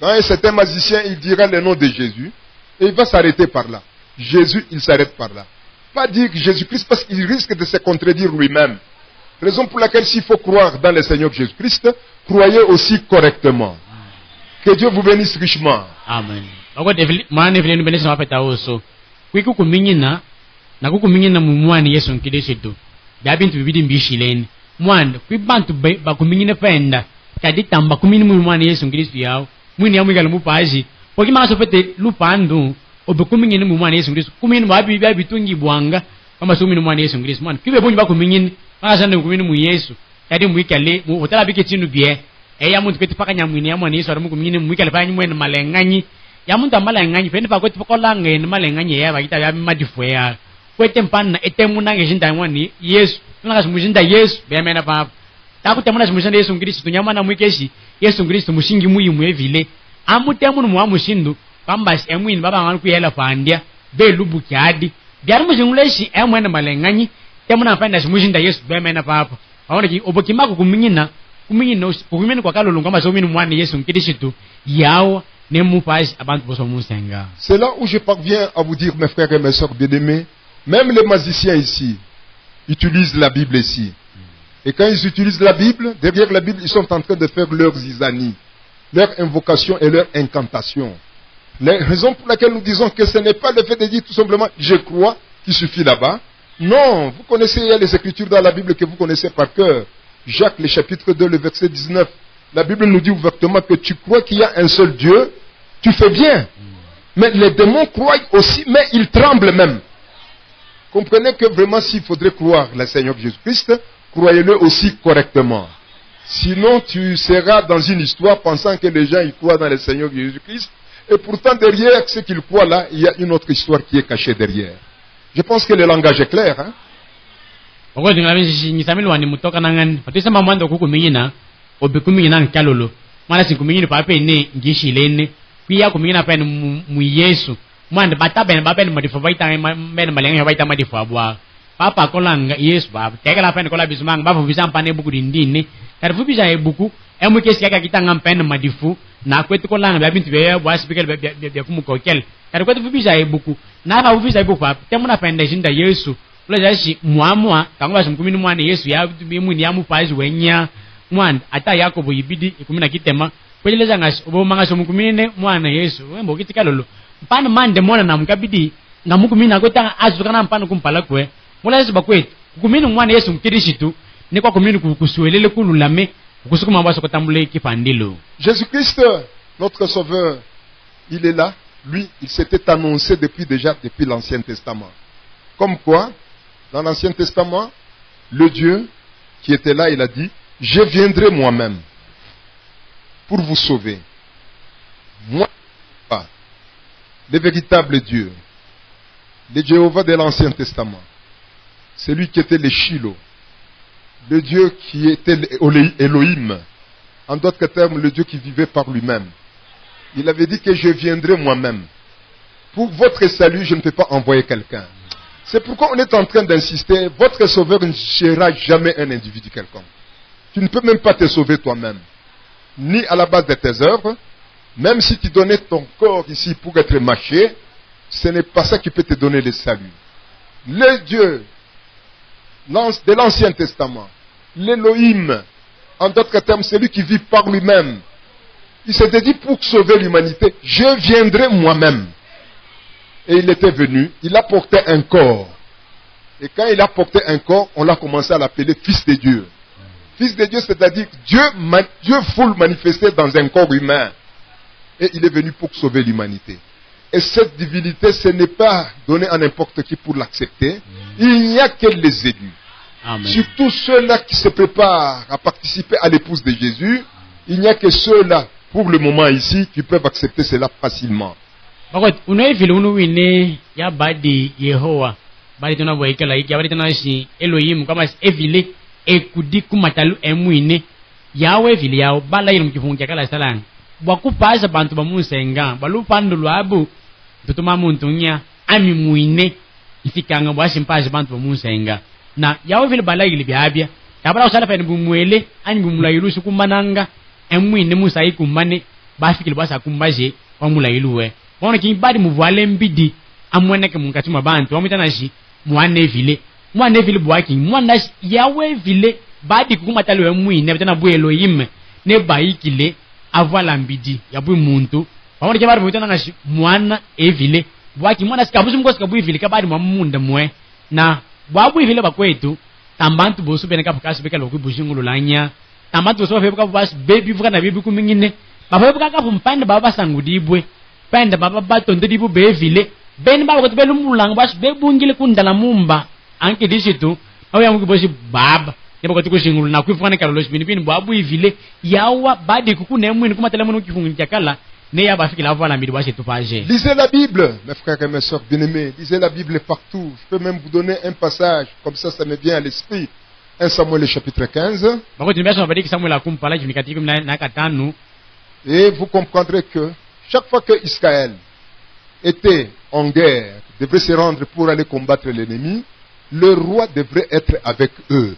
Quand un certain magicien, il dira le nom de Jésus, et il va s'arrêter par là. Jésus, il s'arrête par là. Pas dire Jésus-Christ parce qu'il risque de se contredire lui-même. Raison pour laquelle s'il faut croire dans le Seigneur Jésus-Christ, croyez aussi correctement. Que Dieu vous bénisse richement. Amen. Maana vile nibendesha mapeta oso. Kwiku kuminyina na kukuminyina mu mwana Yesu nkideshetu. Dabintu bibidi mbishileni. Mwana kwibantu ba kuminyina penda. Kadi tamba kumini mu mwana Yesu nkideshetu yao. Mwini ya mwigala mupaji. Poki manga sopete lupandu obe kuminyina mu mwana Yesu nkideshetu. Kumini babi bitungi bwanga kama sumini mu mwana Yesu nkideshetu. Mwana kibe bonyi ba kuminyina. Manga sande kumini mu Yesu. Kadi mwikale mu hotela bike tinu bie. Eya muntu kweti paka nyamwini ya mwana Yesu aramu kumini mwikale pa nyimwene malenganyi. Ya muntu amalenganyi pende pa kweti pokolanga ene malenganyi ya bakita ya madifu ya. Kwete mpana etemuna ngeshinda mwani Yesu. Tunaka simushinda Yesu bemena pa. Takutemuna simushinda Yesu Kristo nyamana mwikeshi Yesu Kristo mushingi muyimu evile. Amutemunu mu amushindu kwamba emwini baba ngani kuyela pandia be lubu kyadi. Byari mushinguleshi emwene malenganyi temuna panda simushinda Yesu bemena pa. Aona ki obokimako kuminyina kumini kwa kalolo ngamba somini mwana Yesu nkidishitu yao nemu page abantu boso musenga. C'est là où je parviens à vous dire, mes frères et mes sœurs bien-aimés, même les magiciens ici utilisent la Bible ici. Et quand ils utilisent la Bible, derrière la Bible, ils sont en train de faire leurs isanies, leurs invocations et leurs incantations. La raison pour laquelle nous disons que ce n'est pas le fait de dire tout simplement « je crois » qui suffit là-bas. Non, vous connaissez, il y a les Écritures dans la Bible que vous connaissez par cœur. Jacques, le chapitre 2, le verset 19. La Bible nous dit ouvertement que tu crois qu'il y a un seul Dieu, tu fais bien. Mais les démons croient aussi, mais ils tremblent même. Comprenez que vraiment s'il faudrait croire le Seigneur Jésus-Christ, croyez-le aussi correctement. Sinon tu seras dans une histoire pensant que les gens ils croient dans le Seigneur Jésus-Christ, et pourtant derrière ce qu'ils croient là, il y a une autre histoire qui est cachée derrière. Je pense que le langage est clair, hein? Ogo dingabe ngisamile wani mutoka nangan patisa mamando kukuminyina obikuminyina nkalolo mwana sikuminyina pape ne ngishilene kwiya kuminyina pa mu Yesu mwande batabe babe madifu baita men malenga baita madifu abwa papa kolanga Yesu baba tekela pa kola bisumanga bafu bisamba ne buku dindine karifu bisa ebuku emu kesi kaka kitanga pen madifu na kwetu kolanga babintu be bwa speaker be kumukokel karifu kwetu bisa ebuku na ba bisa ebuku papa temuna pende jinda Yesu Ulajashi muamua kangwa simkumini mwana Yesu ya bimu ni amu paji wenya mwana ata Yakobo ibidi ikumina kitema kweleza ngashi obo mangasho mukumine mwana Yesu wembo kitika lolo mpana mande mwana na mkabidi ngamukumina kweta azukana mpana kumpala kwe mulajashi bakwetu kumini mwana Yesu mkirishitu ni kwa kumini kusuelele kululame kusukuma baso kotambule kipandilo. Jésus-Christ, notre sauveur, il est là. Lui, il s'était annoncé depuis l'Ancien Testament. Comme quoi, dans l'Ancien Testament, le Dieu qui était là, il a dit, je viendrai moi-même pour vous sauver. Moi, pas. Le véritable Dieu, le Jéhovah de l'Ancien Testament, celui qui était le Shiloh, le Dieu qui était Elohim, en d'autres termes, le Dieu qui vivait par lui-même. Il avait dit que je viendrai moi-même. Pour votre salut, je ne peux pas envoyer quelqu'un. C'est pourquoi on est en train d'insister, votre sauveur ne sera jamais un individu quelconque. Tu ne peux même pas te sauver toi-même. Ni à la base de tes œuvres, même si tu donnais ton corps ici pour être mâché, ce n'est pas ça qui peut te donner le salut. Le Dieu de l'Ancien Testament, l'Élohim, en d'autres termes, celui qui vit par lui-même, il s'était dit pour sauver l'humanité, je viendrai moi-même. Et il était venu, il a porté un corps. Et quand il a porté un corps, on l'a commencé à l'appeler Fils de Dieu. Fils de Dieu, c'est-à-dire Dieu full manifesté dans un corps humain. Et il est venu pour sauver l'humanité. Et cette divinité, ce n'est pas donné à n'importe qui pour l'accepter. Il n'y a que les élus. Amen. Surtout ceux-là qui se préparent à participer à l'épouse de Jésus, il n'y a que ceux-là, pour le moment ici, qui peuvent accepter cela facilement. Bakot unoe vile unuwine ya badi Yehowa bali tona boikala iki bali tona shi Elohim kama evile ekudi kumatalu emwine yawe evile yawo bala yiri mkifungu kala salang bakupaza bantu bamusenga balupando lwabu tutuma muntu nya ami muine ifikanga bwashi mpaje bantu bamusenga na yawe vile bala yiri byabya tabala usala fa ngumwele ani ngumula yirusu kumananga emwine musa ikumane bafikile basa kumbaje wamula yiluwe bona kimbadi muvale mbidi amwene ke munkati mabantu wamutana shi mwane vile bwaki mwana yawe vile badi kukumatalo emwine betana bu Elohim ne baikile avala mbidi yabu muntu wamone ke bari mutana ngashi mwana evile bwaki mwana sikabusu mkosi kabu vile kabadi mamunda mwe na bwabu vile bakwetu tambantu bosu beneka bukasi bekalo kubujingulu lanya tambantu bosu bafebuka bas baby vuka na bibi kumingine bafebuka ka pumpande baba sangudibwe pende baba batondo dibu bevile ben baba ko belu mulang bas bebungile kundala mumba anke disitu awu yamu bosi baba yebo ko tukushingulu na kwifana karolos binibini bwabu ivile yawa badi kukune mwini kumatela mwini kifungu chakala ne ya bafikila avala mbidi basi tupaje. Lisez la Bible, mes frères et mes sœurs bien-aimés. Lisez la Bible partout. Je peux même vous donner un passage, comme ça me vient à l'esprit. 1 Samuel chapitre 15. Et vous comprendrez que chaque fois que Israël était en guerre, devrait se rendre pour aller combattre l'ennemi, le roi devrait être avec eux.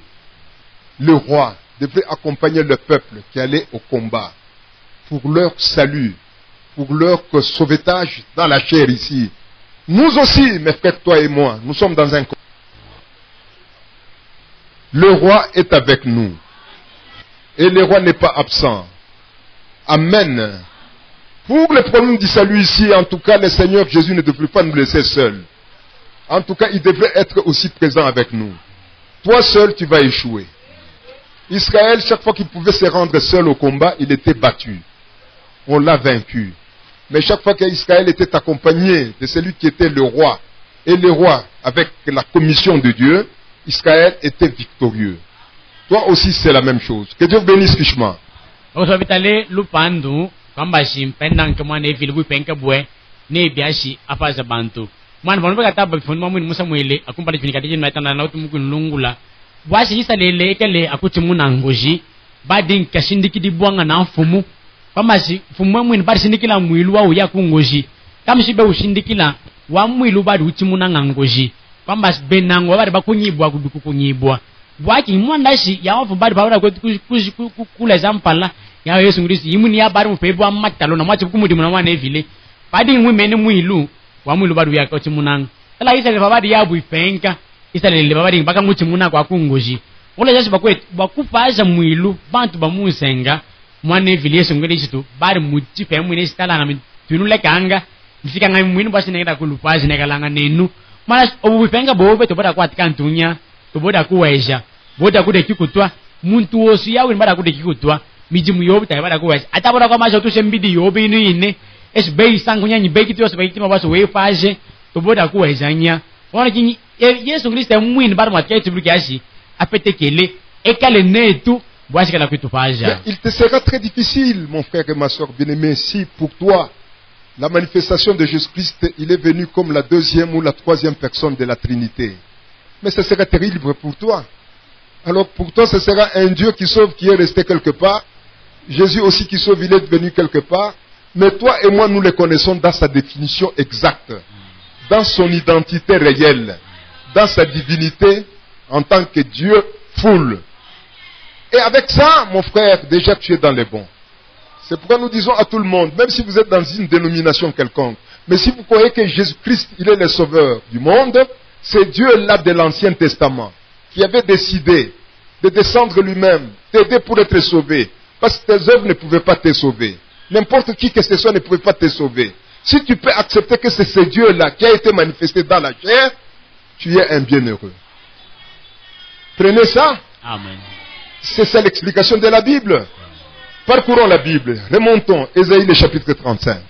Le roi devrait accompagner le peuple qui allait au combat pour leur salut, pour leur sauvetage dans la chair ici. Nous aussi, mes frères, toi et moi, nous sommes dans un combat. Le roi est avec nous. Et le roi n'est pas absent. Amen. Pour le problème du salut ici, en tout cas, le Seigneur Jésus ne devrait pas nous laisser seuls. En tout cas, il devrait être aussi présent avec nous. Toi seul, tu vas échouer. Israël, chaque fois qu'il pouvait se rendre seul au combat, il était battu. On l'a vaincu. Mais chaque fois qu'Israël était accompagné de celui qui était le roi, et le roi, avec la commission de Dieu, Israël était victorieux. Toi aussi, c'est la même chose. Que Dieu bénisse richement. Pamasi fumwe mwini bari sindikila mwilu wa uya kungoji kamshibe ushindikila wa mwilu bari utimuna ngangoji pamasi benango bari bakunyibwa kuduku kunyibwa bwaki mwandashi ya wafu bari bawara kula zampala ya Yesu Kristo yimuni ya bari mfebu amatalo na mwachi kumudi muna mwana evile badi mwimene mwilu wa mwilu bari uya kotimunanga kala Israeli babadi yabu ifenka Israeli babadi baka ngutimuna kwa kungoji ule jashi bakufaza mwilu bantu bamusenga mwana evile Yesu Kristo bari muti fe mwini stala na tunule kanga mfika ngai mwini basi nenda kulupazi nekalanga nenu mara obufenga bobe to bada kwatika ntunya to boda kuweja boda kude kikutwa muntu wosu yawe bada kude kikutwa mijimu yobe ta bada kuweja ataboda kwa masho tushe mbidi yobe inu ine es bei sangunya ni beki tiyo sebeki tima baso wefaje to boda kuweja nya wana kinyi Yesu Kristo mwini bada mwatika tibruki ashi apetekele ekale netu. Il te sera très difficile, mon frère et ma soeur bien-aimé, si pour toi, la manifestation de Jésus-Christ, il est venu comme la deuxième ou la troisième personne de la Trinité. Mais ce sera terrible pour toi. Alors pour toi, ce sera un Dieu qui sauve, qui est resté quelque part. Jésus aussi qui sauve, il est venu quelque part. Mais toi et moi, nous le connaissons dans sa définition exacte, dans son identité réelle, dans sa divinité en tant que Dieu full. Et avec ça, mon frère, déjà tu es dans les bons. C'est pourquoi nous disons à tout le monde, même si vous êtes dans une dénomination quelconque, mais si vous croyez que Jésus-Christ, il est le sauveur du monde, c'est Dieu-là de l'Ancien Testament qui avait décidé de descendre lui-même, t'aider pour être sauvé. Parce que tes œuvres ne pouvaient pas te sauver. N'importe qui que ce soit ne pouvait pas te sauver. Si tu peux accepter que c'est ce Dieu-là qui a été manifesté dans la chair, tu es un bienheureux. Prenez ça. Amen. C'est ça l'explication de la Bible. Parcourons la Bible. Remontons. Ésaïe le chapitre 35.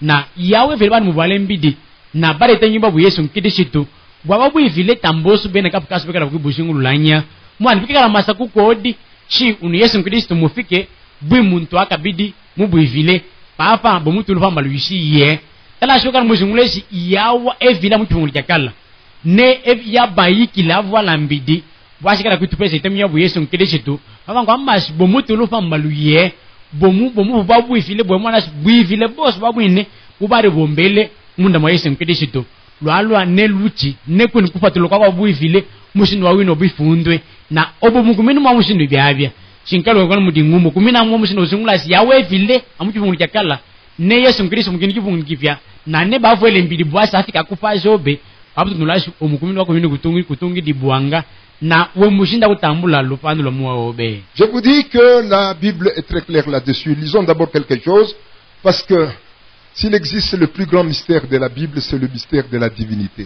Na yawe vile bani mubale mbidi na bare tanyi babu Yesu nkidishitu bwa bu ifile tambosu bene kapukasu bekala kubushingulanya mwana bikala masaku kodi shi unu Yesu nkidishitu mufike bwi muntu akabidi mubu ifile papa bo mutu lufa maluishi ye tala shoka mushingulesi yawa evila mutu kala ne ya bayiki la voila mbidi bwashikala kutupesa itemi ya bu Yesu nkidishitu papa kwa mas bo mutu lufa maluye bomu babu ifile bo mwana bu ifile boss babu ine ubare bombele munda mwa Yesu nkidishitu lwalwa ne luchi ne kuni kufatilo kwa babu ifile mushindu wa wino bifundwe na obo mukumini mwa mushindu byabya shinkalo kwa mudingumo kumina mwa mushindu zungula si yawe vile amukifungu kala ne Yesu nkidishitu mukini kifungu kipya na ne bavu ele mbidi bwasa afika kufa jobe babu tunulashi omukumini wako wino kutungi dibuanga na we mushinda kutambula lupando lo mwa obe. Je vous dis que la Bible est très claire là-dessus. Lisons d'abord quelque chose, parce que s'il existe le plus grand mystère de la Bible, c'est le mystère de la divinité.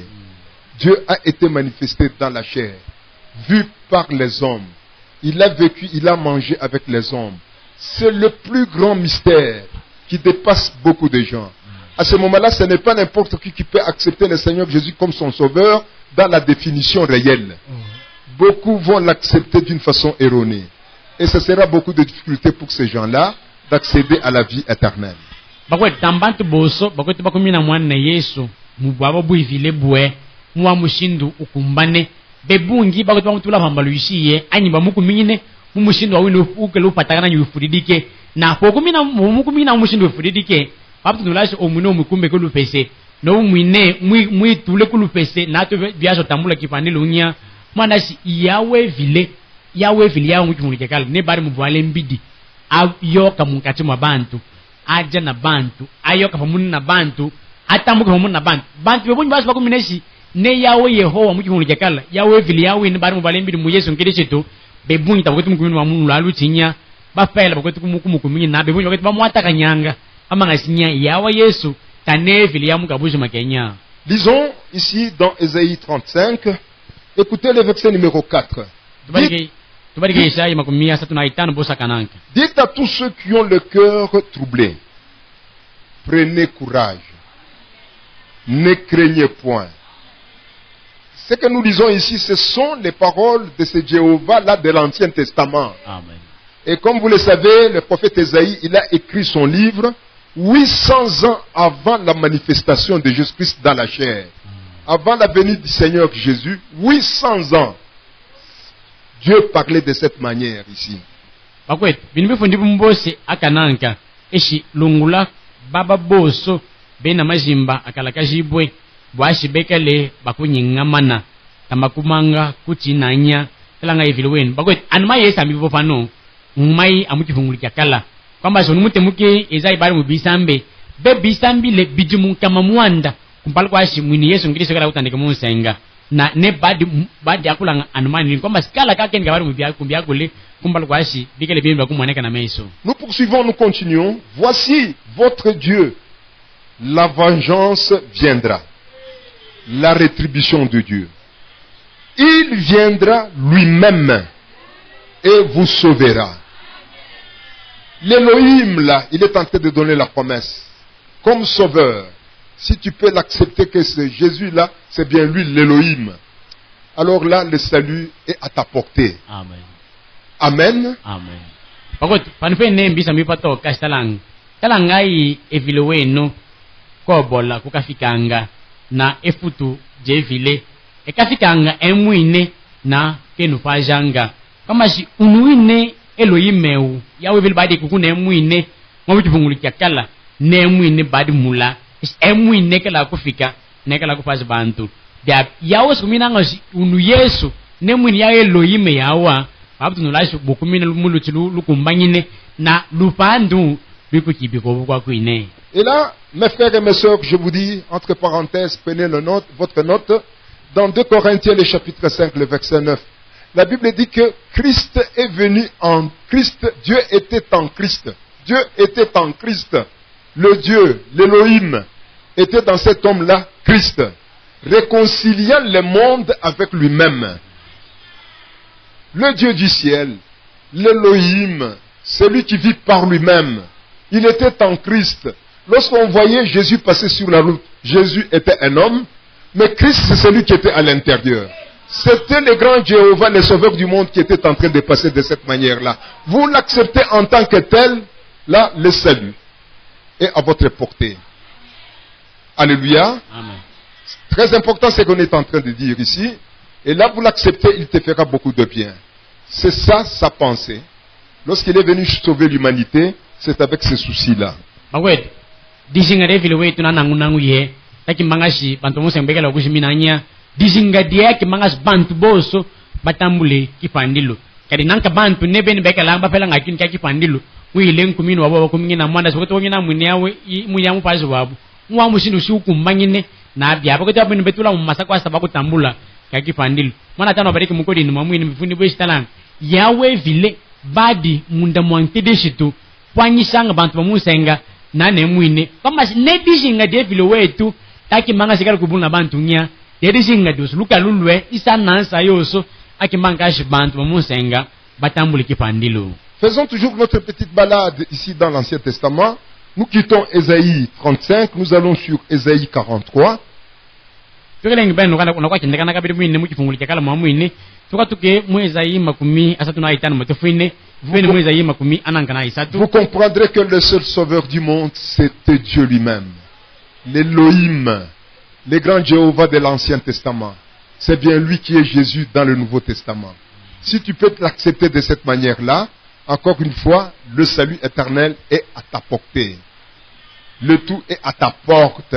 Dieu a été manifesté dans la chair, vu par les hommes. Il a vécu, il a mangé avec les hommes. C'est le plus grand mystère qui dépasse beaucoup de gens. À ce moment-là, ce n'est pas n'importe qui peut accepter le Seigneur Jésus comme son sauveur dans la définition réelle. Beaucoup vont l'accepter d'une façon erronée. Et ce sera beaucoup de difficultés pour ces gens-là d'accéder à la vie éternelle. Bakwe tambantu boso bakwe tubakumina mwana Yesu mubaba buivile bwe mwa mushindu ukumbane bebungi bakwe tubamutula pambaluishiye anyiba mukuminyine mumushindu awino ukele upatakana nyufudidike na pokumina mukumina mumushindu ufudidike papu nulashi omuno mukumbe kulupese no mwine mwitule kulupese na to biaso tambula kipandilo nya mwana si yawe vile yawe mukifunike kala ne bari mubwale mbidi ayoka mukati mwa bantu aja na bantu ayoka pamoja na bantu atambuka pamoja na bantu bebonyi basi bakumineshi ne yawe Yehova mukifunike kala yawe vile yawe ne bari mubwale mbidi mu Yesu nkirishitu bebonyi tabukuti mukumini wa Mungu lalu tinya bafela bakuti kumukumini na bebonyi bakuti bamwata kanyanga amangasinya yawe Yesu tane vile yamukabuji makenya. Lisons ici dans Ésaïe 35. Écoutez le verset numéro 4. Dites à tous ceux qui ont le cœur troublé, prenez courage, ne craignez point. Ce que nous lisons ici, ce sont les paroles de ce Jéhovah-là de l'Ancien Testament. Amen. Et comme vous le savez, le prophète Ésaïe, il a écrit son livre 800 ans avant la manifestation de Jésus-Christ dans la chair. Avant la venue du Seigneur Jésus, 800 ans, Dieu parlait de cette manière ici. Bakwet, binibifundi bumbose akananka eshi lungula baba boso bena majimba akalakajibwe bwashi bekale bakunyingamana tamakumanga kutinanya telanga evilwen. Bakwet anma yesa mibo fano ngmai amukifungulika kala kwamba sonu mutemuke ezai bari mu bisambe be bisambi le bidimu kama mwanda kumpala kwa shi mwini Yesu ngiriso kala utandike munsenga na ne badi akulanga anumani kwamba skala kake ngabari mubya kumbya kule kumpala kwa shi bikele bimba kumwaneka na meso. Nous poursuivons, nous continuons. Voici votre Dieu. La vengeance viendra. La rétribution de Dieu. Il viendra lui-même et vous sauvera. L'Élohim là, il est en train de donner la promesse comme sauveur. Si tu peux l'accepter que c'est Jésus-là, c'est bien lui l'Élohim. Alors là, le salut est à ta portée. Amen. Amen. Amen. Pakot, panpe mbisa mipato kastalang. Talangai eviloweno kobola kukafikanga na efutu jevile. Ekafikanga emwine na kenufajanga. Kama si unuine Elohimeu. Yawe vile badi kukune emwine. Mwabitufungulika kala. Ne emwine badi mula. Emwi nekela kufika nekela kufaza bantu dia yawo sumina ngosi unu Yesu nemwi ya Elohim yawa babu nulashi bokumina lumulutilu lukumbanyine na lupandu bikukibiko kwa kuine. Et là, mes frères et mes sœurs, je vous dis entre parenthèses, prenez votre note dans 2 Corinthiens le chapitre 5 le verset 9. La Bible dit que Christ est venu en Christ, Dieu était en Christ. Dieu était en Christ. Le Dieu, l'Élohim, était dans cet homme-là, Christ, réconciliant le monde avec lui-même. Le Dieu du ciel, l'Élohim, celui qui vit par lui-même, il était en Christ. Lorsqu'on voyait Jésus passer sur la route, Jésus était un homme, mais Christ c'est celui qui était à l'intérieur. C'était le grand Jéhovah, le sauveur du monde, qui était en train de passer de cette manière-là. Vous l'acceptez en tant que tel, là, le salut est à votre portée. Alléluia. Amen. Très important ce qu'on est en train de dire ici. Et là, vous l'acceptez, il te fera beaucoup de bien. C'est ça sa pensée. Lorsqu'il est venu sauver l'humanité, c'est avec ce souci-là. Bagwet, disinga vile wetu na nangu ye, taki mangashi bantu mose mbekela kujiminanya, disinga dia ki mangas bantu boso batambule kifandilo. Kadi nanka bantu nebe ni bekela bapela ngakin ka kifandilo. Wile kumino wabo kumingina mwanda sokoto ngina mwenyawe munyamu pazi wabu. Mwa musinu si ukumbangine na bya bakota bini betula mu masakwa sabakutambula ka kifandilo. Mwana tano bariki mukodi ni mamwini mfundi bwishitalang. Yawe vile badi munda mwankede shitu pwanyisanga bantu bamusenga na nemwine kama nedishinga de vile wetu taki manga sikala kubuna bantu nya dedishinga dos luka lulwe isa nansa yoso akimanga shi bantu bamusenga batambule kipandilo. Faisons toujours notre petite balade ici dans l'Ancien Testament. Nous quittons Ésaïe 35, nous allons sur Ésaïe 43. Tukeleng ben unakuwa kindeka na kabiri mwine mukifunguli kala mwine tukatuke mu Ésaïe makumi asatu na itano mutufine vene mu Ésaïe makumi anankana isatu. Vous comprendrez que le seul sauveur du monde c'était Dieu lui-même. L'Élohim, le grand Jéhovah de l'Ancien Testament. C'est bien lui qui est Jésus dans le Nouveau Testament. Si tu peux l'accepter de cette manière-là, encore une fois, le salut éternel est à ta portée. Le tout est à ta porte.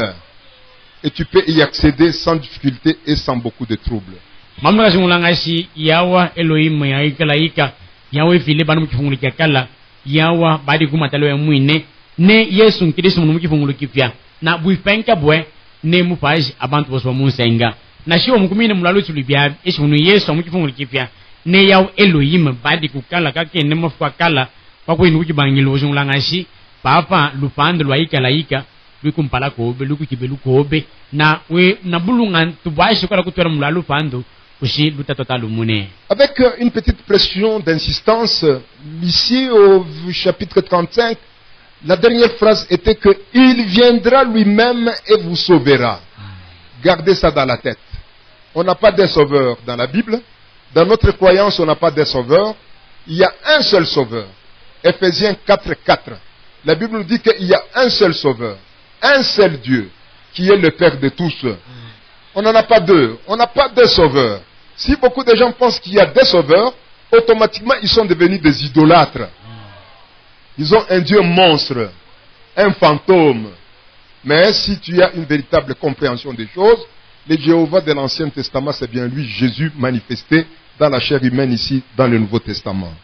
Et tu peux y accéder sans difficulté et sans beaucoup de troubles. Mamlaka zimulanga si yawa Elohim ya ikalaika yawe vile banu mukifungulu kala yawa badi kumatalo ya mwine ne Yesu nkidisi mu mukifungulu kipya na buipenka bwe ne mupaji abantu boswa musenga na shiwo mukumine mulalu tulibya esi munu Yesu mukifungulu kipya ne yawe Elohim badi kukala kake ne mafwa kala kwa kwini kukibangilo zimulanga si papa lupando lwa ikalaika lukumpala kobe lukukibelu kobe na we na bulunga tubashi kwa kutwera mulalu pando. Avec une petite pression d'insistance, ici au chapitre 35, la dernière phrase était que il viendra lui-même et vous sauvera. Gardez ça dans la tête. On n'a pas de sauveur dans la Bible. Dans notre croyance, on n'a pas de sauveur. Il y a un seul sauveur. Ephésiens 4:4. La Bible nous dit qu'il y a un seul sauveur, un seul Dieu, qui est le Père de tous. On n'en a pas deux. On n'a pas deux sauveurs. Si beaucoup de gens pensent qu'il y a des sauveurs, automatiquement ils sont devenus des idolâtres. Ils ont un Dieu monstre, un fantôme. Mais si tu as une véritable compréhension des choses, le Jéhovah de l'Ancien Testament, c'est bien lui, Jésus manifesté dans la chair humaine ici, dans le Nouveau Testament.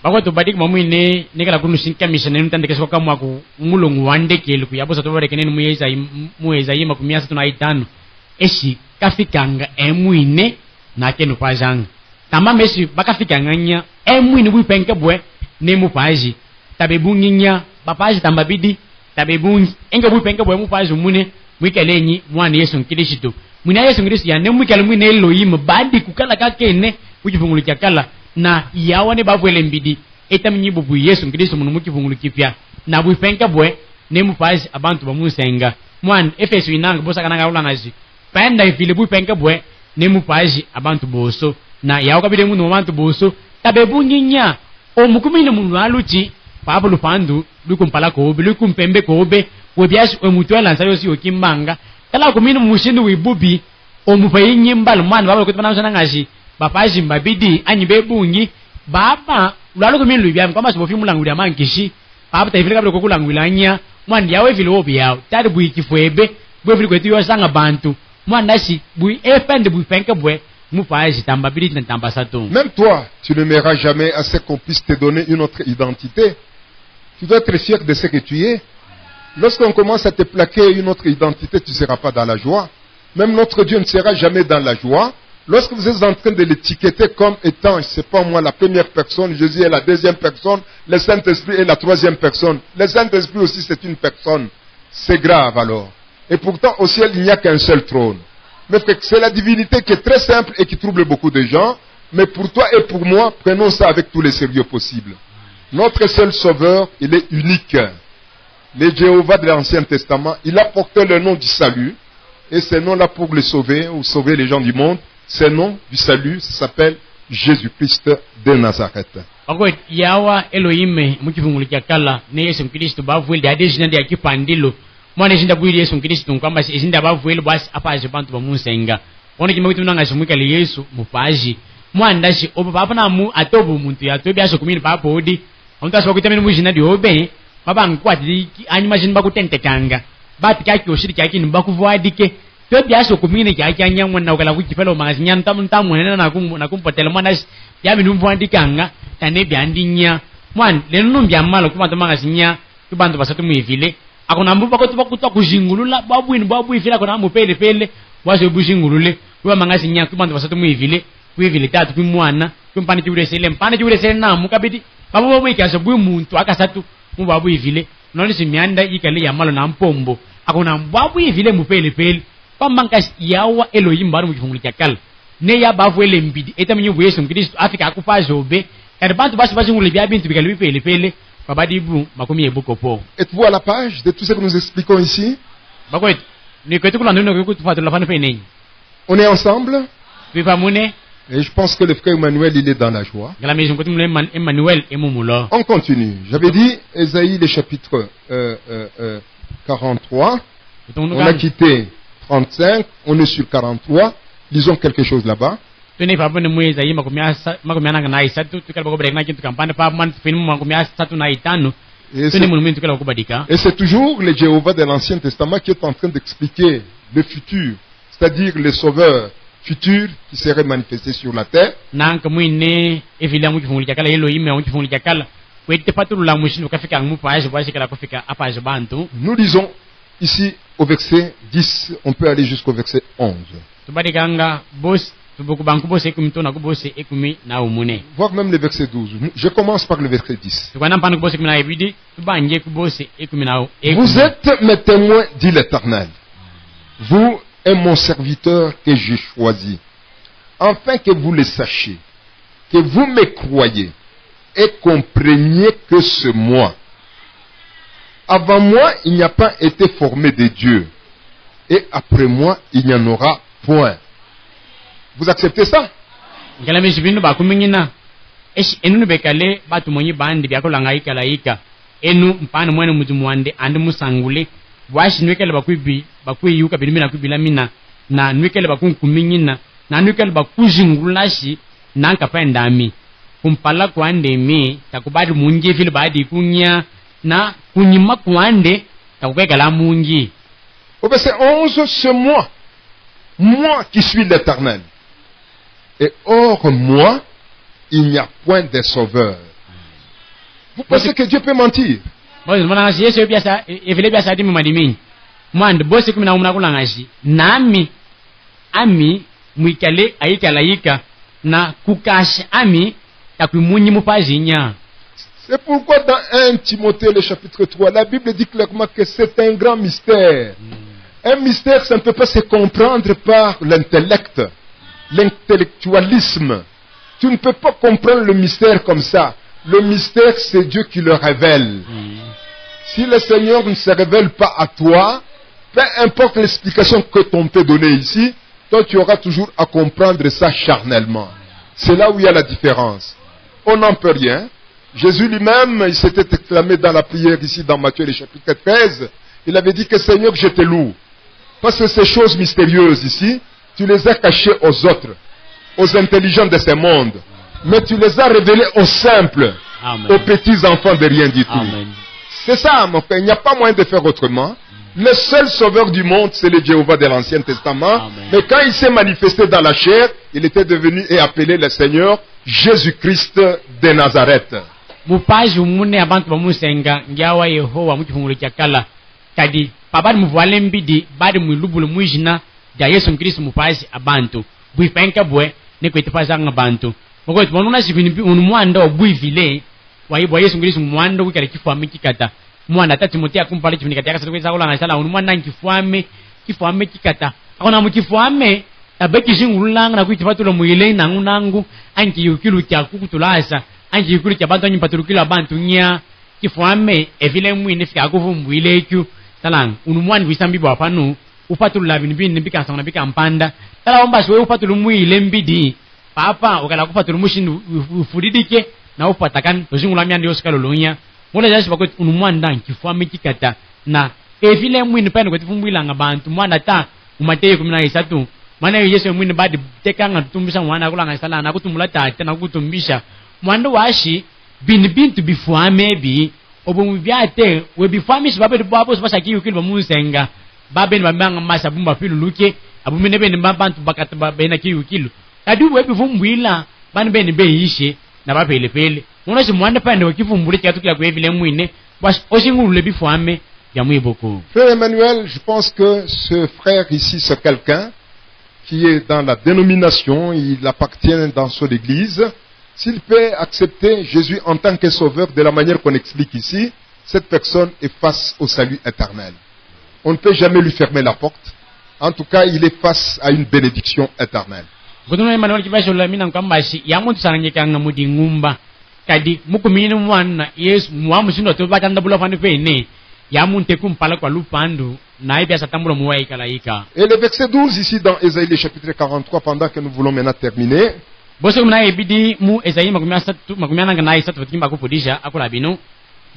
Esi kafikanga emwine na kenu pajang tamba mesi bakafikanga nya emwine buipenke bwe ne mupaji tabebunyinya bapaji tamba bidi tabebunyi enge buipenke bwe mupaji mune mwikelenyi mwana Yesu nkirishito mwina Yesu nkirishito ya ne mwikele mwine Elohim badi kukala kakene kujifungulu kyakala na yawane babwele mbidi etamnyi bubu Yesu nkirishito munu mukifungulu kipya na buipenke bwe ne mupaji abantu bamusenga mwana Efeso inanga bosa kananga ulanaji penda ifile buipenke bwe ne mupaji abantu boso na yawo kabide mu no abantu boso tabebunyinya omukumine mu lwaluti pabulu pandu lukumpala ko obe lukumpembe ko obe webiashi omutwela nsayo si okimbanga kala kumine mushindu wibubi omupayinyi mbalo mwana baba ko tana sana ngashi bapaji mbabidi anyibe bunyi baba lwalu kumine lwibyam kama sibofi mulangulya mankishi baba tayifile kabide ko kulangulanya mwana yawe vile obi yawo tari buikifwebe bwe vile kwetu yosanga bantu. Même toi, tu ne m'aimeras jamais assez qu'on puisse te donner une autre identité. Tu dois être fier de ce que tu es. Lorsqu'on commence à te plaquer une autre identité, tu ne seras pas dans la joie. Même notre Dieu ne sera jamais dans la joie. Lorsque vous êtes en train de l'étiqueter comme étant, je ne sais pas moi, la première personne, Jésus est la deuxième personne, le Saint-Esprit est la troisième personne. Le Saint-Esprit aussi c'est une personne. C'est grave alors. Et pourtant, au ciel, il n'y a qu'un seul trône. Mais c'est la divinité qui est très simple et qui trouble beaucoup de gens. Mais pour toi et pour moi, prenons ça avec tous les sérieux possibles. Notre seul sauveur, il est unique. les Jéhovah de l'Ancien Testament, il a porté le nom du salut. Et ce nom-là, pour le sauver, ou sauver les gens du monde, ce nom du salut s'appelle Jésus-Christ de Nazareth. Bakwet yawa Elohim mukifungulu kya kala ne Yesu Kristo bavuile ade jina de akipandilo. Mwana jinda bwili Yesu Kristo kwamba jinda bavuile basi apaje bantu bamusenga. Ona kimakuti munanga shimukale Yesu mupaji. Mwanda shi obo papa na mu atobu muntu ya tobi aso kumini papa odi. Omuntu asokwitamene mujina di obe. Baba nkwati anyuma jina bakutentekanga. Bati kaki oshiri kaki nibakuvuadike. Tobi aso kumini kaki anyamwa na ukala kukifelo magazinya ntamu na kumpotela mwana ya minumvuandikanga tane byandinya mwan lenu byamalo kubantu magazinya kubantu basatu muivile akona mbuba ko tubakuta kujingulula babu ifila kona mupele pele wazo bujingulule kuba magazinya kubantu basatu muivile kuivile tatu kumwana kumpani kiuresele mpani kiuresele na mukabidi babu ikazo bwi muntu akasatu mubabu ifile noni simianda ikale yamalo na mpombo akona babu ifile mupele pele pambankas yawa Elohim baru mukifunguli kyakala ne ya bavuele mbidi etamenye bu Yesu Kristo afika akufaje obe kandi bantu basi ngule bya bintu bikali bipele pele babadi bu makomi ebuko po. Êtes-vous à la page de tout ce que nous expliquons ici? Bakwet ni kwetu kula ndio kutufuata la fana fene. On est ensemble? Vipa mune Et je pense que le frère Emmanuel, il est dans la joie. ngala mezo kwetu Emmanuel emumulo. On continue. J'avais dit Ésaïe le chapitre 43. On a quitté 35, on est sur 43. Lisons quelque chose là-bas. Tune fa bone mweza yima makumya na isatu tukala bako break na kintu kampane pa man film makumya satu na itano. Tune munu tukala kubadika. Et c'est toujours le Jéhovah de l'Ancien Testament qui est en train d'expliquer le futur, c'est-à-dire le sauveur futur qui serait manifesté sur la terre. Nanka mwine evila mukifunguli kyakala Elohim mukifunguli kyakala kwete patulu la mushinu kafika mupaje bwase kala kufika apaje bantu. Nous lisons ici au verset 10, on peut aller jusqu'au verset 11. Tubadikanga boss tubuku banku boss ekumi tona ku boss ekumi na umune. Voire même le verset 12. Je commence par le verset 10. Tukana mpana ku boss ekumi na ebidi tubanje ku boss ekumi na Vous êtes mes témoins, dit l'Éternel. Vous et mon serviteur que j'ai choisi, afin que vous le sachiez, que vous me croyez et compreniez que c'est moi. Avant moi, il n'y a pas été formé de Dieu. Et après moi, il n'y en aura point. Vous acceptez ça? Ngala mishibinu bakumingina. Enu bekale batu monyi bandi byakolanga ikalaika. Enu mpana mwene mujumwande ande musangule. Washi nwekele bakui yuka bilimina kubila mina na nwekele bakunkumingina na nwekele bakujingulashi na nkapendami. Kumpala kwande mi takubadi mungi fili badi kunya na kunyima kwande takukwekala mungi. Au verset 11, c'est moi qui suis l'Éternel. Et hors moi, il n'y a point de sauveur. Vous pensez que Dieu peut mentir? Bosi mwana ngasi Yesu biasa evile biasa adi mumadimi. Mwande bosi kumina umuna kulangasi nami ami mwikale aikalaika na kukashi ami takumunyi mupajinya. C'est pourquoi dans 1 Timothée le chapitre 3, la Bible dit clairement que c'est un grand mystère. Un mystère, ça ne peut pas se comprendre par l'intellect, l'intellectualisme. Tu ne peux pas comprendre le mystère comme ça. Le mystère, c'est Dieu qui le révèle. Si le Seigneur ne se révèle pas à toi, peu importe l'explication que t'on peut donner ici, toi tu auras toujours à comprendre ça charnellement. C'est là où il y a la différence. On n'en peut rien. Jésus lui-même, il s'était exclamé dans la prière ici dans Matthieu le chapitre 13. Il avait dit que Seigneur, je te loue. Parce que ces choses mystérieuses ici, tu les as cachées aux autres, aux intelligents de ce monde. Mais tu les as révélées aux simples, aux petits enfants de rien du tout. C'est ça, mon frère. Il n'y a pas moyen de faire autrement. Le seul sauveur du monde, c'est le Jéhovah de l'Ancien Testament. Mais quand il s'est manifesté dans la chair, il était devenu et appelé le Seigneur Jésus-Christ de Nazareth. Mupaji umune abantu bamusenga ngiawa Yehova mukifungulu kyakala kadi pabadi muvuale mbidi badi mwilubulu mwijina ja Yesu Kristo mupaji abantu buipenka bwe nekwetipaza ngabantu moko tubonuna sibini unumwanda obuivile waibwa Yesu Kristo mwanda wikale kifwame kikata mwana tati Timotheo akumpala kifini kati yakasa kweza kulanga sala unumwanda nkifwame kikata akona mukifwame tabeki jingulanga na kuitifatula muile nangu anki yukilu kya kukutulasa anji yukulu kya bantu anyi patulukila bantu nya kifuame evile mwini fika kuvumbuile kyu talang unumwani wisambi bwa panu upatulu labini bini bika sangana bika mpanda tala omba shwe upatulu mwile mbidi papa wakala kupatulu mushin ufudidike na upatakan tozingula myandi yosikalo lonya mole jashi bako unumwani dan kifuame kikata na evile mwini pende kwetifumbuila ngabantu mwana ta umateye kumina isatu mana yesu mwini badi tekanga tutumbisha mwana kulanga isala na kutumula tata na kutumbisha mwando washi bintu bifuame bi obomu byate we bifamish babe babo basa kiyukili bamunsenga babe ni bamanga masa bumba filuluke abumene bene bantu bakata babe na kiyukili kadi we bifumbuila bani bene beishe na babele pele mona si mwanda pande wakifumbule cyatu kya kwevile mwine bas osingulule bifuame ya mwiboko. Frère Emmanuel, je pense que ce frère ici c'est quelqu'un qui est dans la dénomination, il appartient dans son église. S'il peut accepter Jésus en tant que sauveur de la manière qu'on explique ici, cette personne est face au salut éternel. On ne peut jamais lui fermer la porte. En tout cas, il est face à une bénédiction éternelle. Et le verset 12 ici dans Ésaïe le chapitre 43, pendant que nous voulons maintenant terminer. Le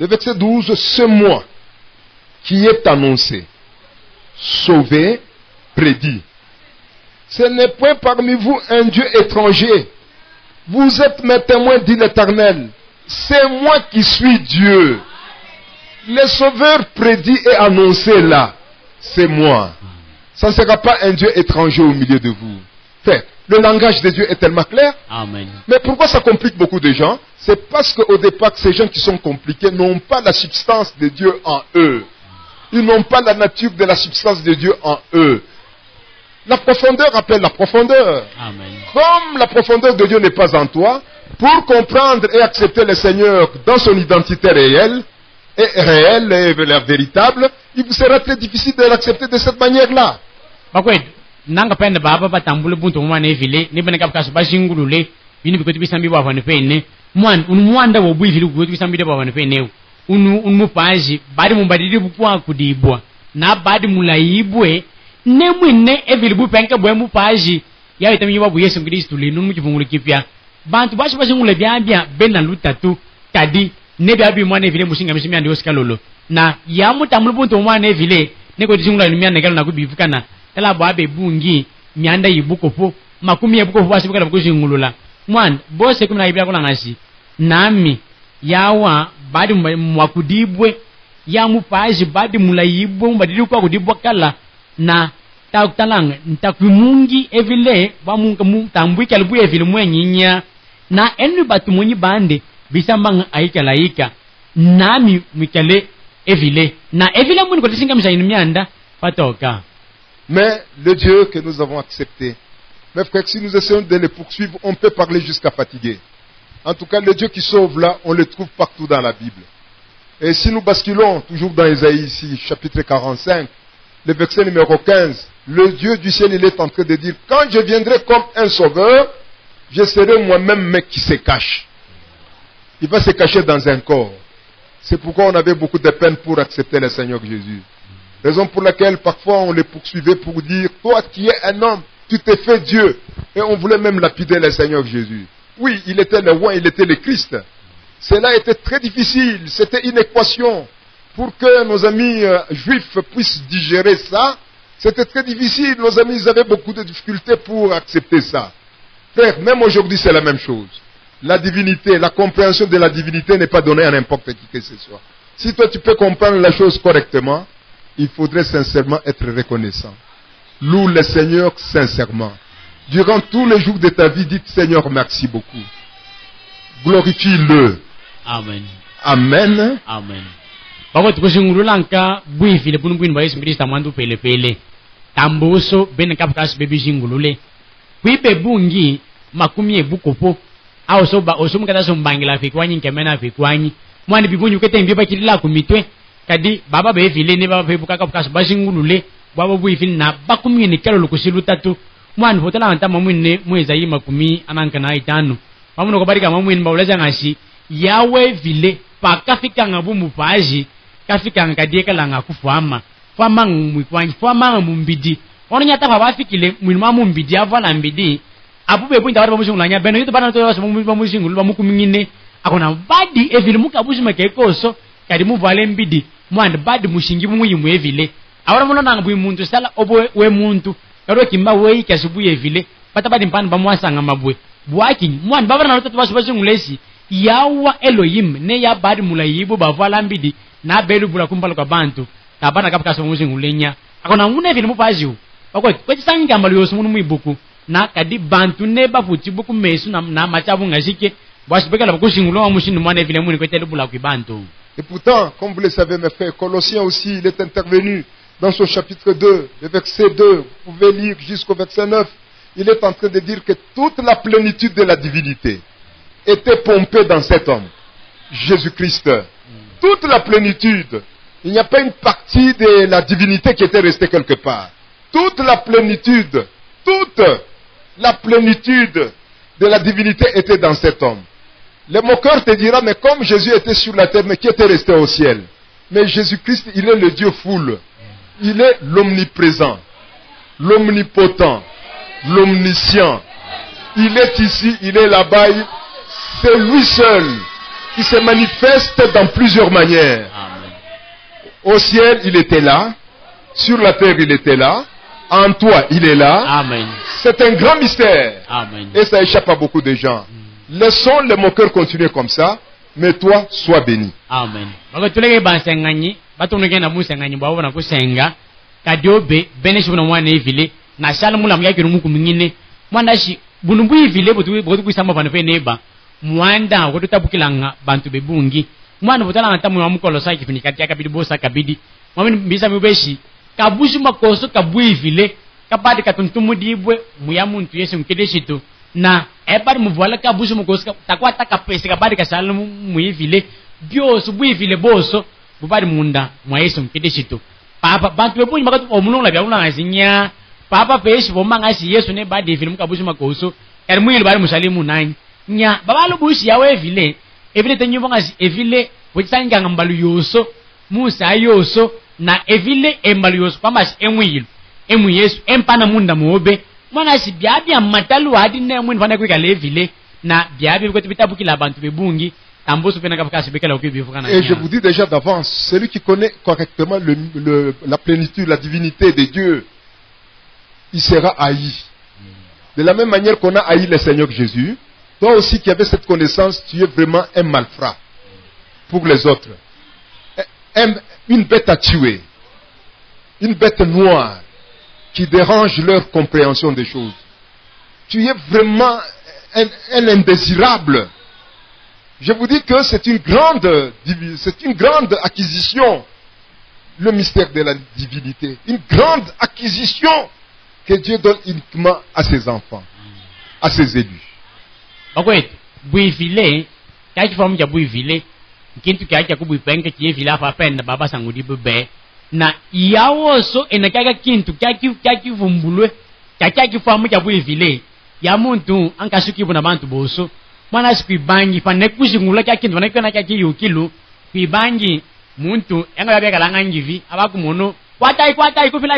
verset 12, ce moi qui est annoncé, sauvé, prédit. Ce n'est point parmi vous un Dieu étranger. Vous êtes mes témoins, dit l'Éternel. C'est moi qui suis Dieu. Le sauveur prédit et annoncé là, c'est moi. Ça ne sera pas un Dieu étranger au milieu de vous. Fait, le langage de Dieu est tellement clair. Amen. Mais pourquoi ça complique beaucoup de gens? C'est parce qu'au départ, ces gens qui sont compliqués n'ont pas la substance de Dieu en eux. Ils n'ont pas la nature de la substance de Dieu en eux. La profondeur appelle la profondeur. Amen. Comme la profondeur de Dieu n'est pas en toi, pour comprendre et accepter le Seigneur dans son identité réelle et véritable, il vous sera très difficile de l'accepter de cette manière-là. Nanga pende baba batambule buntu mwana evile ne bene kapka ba shingulule bini bikoti bisambi bwa vane pene mwan unmwanda wo bwivile bikoti bisambi de bwa vane pene unu paji badi mumbadiri bukwa kudibwa na badi mulaibwe ne mwine evile bu penka bwe mu paji ya itami babu Yesu Kristo le nunu kifungule kipya bantu bashi bashingule byabya bena lutatu kadi ne byabi mwana evile mushinga mishimi andi oskalolo na ya mutamule buntu mwana evile ne ko dishingula lumya negalo na kubivukana tala bwabe bungi mianda yibukopo makumi yebukopo basibukala bukushingulula mwan bose kumina ibya kulangasi nami yawa badi mwakudibwe ya mupaji badi mulayibwe mbadiri kwa kudibwa kala na takutalanga ntakwimungi evile bamunga mutambwi kalbu evile mwenyinya na enu batu mwenyi bande bisambanga aikalaika nami mikale evile na evile mwini kotisinga mshayinu mianda patoka. Mais le Dieu que nous avons accepté, mes frères, si nous essayons de le poursuivre, on peut parler jusqu'à fatiguer. En tout cas, le Dieu qui sauve là, on le trouve partout dans la Bible. Et si nous basculons toujours dans Ésaïe ici, chapitre 45, le verset numéro 15, le Dieu du ciel, il est en train de dire, quand je viendrai comme un sauveur, je serai moi-même mec qui se cache. Il va se cacher dans un corps. C'est pourquoi on avait beaucoup de peine pour accepter le Seigneur Jésus. Raison pour laquelle parfois on les poursuivait pour dire, toi qui es un homme, tu t'es fait Dieu. Et on voulait même lapider le Seigneur Jésus. Oui, il était le roi, il était le Christ. Cela était très difficile, c'était une équation. Pour que nos amis juifs puissent digérer ça, c'était très difficile. Nos amis, ils avaient beaucoup de difficultés pour accepter ça. Frère, même aujourd'hui c'est la même chose. La divinité, la compréhension de la divinité n'est pas donnée à n'importe qui que ce soit. Si toi tu peux comprendre la chose correctement, il faudrait sincèrement être reconnaissant. Loue le Seigneur sincèrement. Durant tous les jours de ta vie, dites Seigneur, merci beaucoup. Glorifie-le. Amen. Amen. Amen. Bako tukushingululanka bwifile punu bwinu ba Yesu Kristo mwandu pele pele. Tamboso bene kapkas bebi shingulule. Kwipe bungi makumi ebukopo. Ao soba osomu kata sombangila fikwanyi nkemena fikwanyi. Mwani bibunyu kete mbiba kilila kumitwe. Kadi baba be file ne baba febuka kapkas bashingulule baba bwifile na bakumi ne kalo lukusilu tatu. Mwani fotala anta mamwine mweza yi makumi anankana itanu. Mamuno kubarika mamwine baulaza ngasi yawe vile pa kafika ngabu mupaji kafika ngadieka langa kufama fama ngumikwanyi fama mumbidi ono nyata pa bafikile mwinuma mumbidi avala mbidi abube punta watu bamushungulanya beno yito bana to bamushungulu bamukumingine akona badi evile mukabushima kekoso kadi muvale mbidi mwanda badi mushingi muyimu evile awara muno nanga bui muntu sala obo we muntu karo kimba we kasubuye vile pata badi mpani bamwasanga mabwe bwaki mwanda babana na lutatu bashungulesi yawa Elohim ne ya badi mulayibu bavala mbidi na belu bula kumbalo kwa bantu tabana kapaka somushingulenya akona ngune vile mupajiu bakwe kwetsangi ambalo yosu munu muibuku na kadi bantu ne bafuti buku mesu na machabu ngashike bwashibekala bakushingulwa wa mushinu mwana vile muni kwetele bula kwa bantu. Et pourtant, comme vous le savez mes frères, Colossiens aussi, il est intervenu dans son chapitre 2, le verset 2, vous pouvez lire jusqu'au verset 9, il est en train de dire que toute la plénitude de la divinité était pompée dans cet homme, Jésus-Christ. Toute la plénitude. Il n'y a pas une partie de la divinité qui était restée quelque part. Toute la plénitude de la divinité était dans cet homme. Le moqueur te dira, mais comme Jésus était sur la terre, mais qui était resté au ciel? Mais Jésus-Christ, il est le Dieu foule. Il est l'omniprésent, l'omnipotent, l'omniscient. Il est ici, il est là-bas. C'est lui seul qui se manifeste dans plusieurs manières. Amen. Au ciel, il était là. Sur la terre, il était là. En toi, il est là. Amen. C'est un grand mystère. Amen. Et ça échappe à beaucoup de gens. Laissons les moqueurs continuer comme ça, mais toi, sois béni. Amen. Bako tuleke bansenganyi, batuneke na musenganyi bawo na kusenga, kadiobe beneshi na mwana evile, na shala mula myake rumuku mingine, mwana shi bunumbu evile botu kuisamba panafe neba, mwanda wato tabukilanga bantu bebungi, mwana botala na tamu wa mukolo sa kifinikati ya kabidi bosa kabidi, mwamini mbisa mbeshi, kabushi makoso kabu evile, kabadi katuntumu dibwe, muyamuntu yesu mkedeshito, na ebari muvala kabushi makoso takwata kapese kabadi kashala muivile, byoso buivile boso, bubari munda mwa yesu mkedeshito. Papa bantu bebunyi makatu omulonga bya ulanga zinya, papa peshi bomanga si yesu ne badi evile mukabushi makoso, kari mwili bari musalimu nani. Nya babalo bushi yawe evile tenyubanga si evile wetsangi ngambalu yoso, musa yoso, na evile embalu yoso pamba si emwilu. Emu yesu empana munda muobe, mwana si biabi amatalu hadi ne mwini fana kwika levile, na biabi kwa tibitabuki bantu bebungi, tambosu pena kapaka sibekela ukibifuka na. Et je vous dis déjà d'avance, celui qui connaît correctement la plénitude, la divinité de Dieu, il sera haï. De la même manière qu'on a haï le Seigneur Jésus, toi aussi qui avais cette connaissance, tu es vraiment un malfrat pour les autres. Une bête à tuer, une bête noire qui dérange leur compréhension des choses. Tu es vraiment un indésirable. Je vous dis que c'est une grande acquisition, le mystère de la divinité. Une grande acquisition que Dieu donne uniquement à ses enfants, à ses élus. Bakwet, buivile, kaki famu ya buivile, kintu kaki kubuipenga kievile afa penda baba sangudi bebe, na yawoso enakaka kintu kaki vumbulwe, kaki famu ya buivile, ya muntu ankasuki buna bantu boso, mwana sikuibangi fanekushi ngula kaki kintu fanekana kaki yukilu, kuibangi muntu enga yabeka langa ngivi, abaku mono, kwatai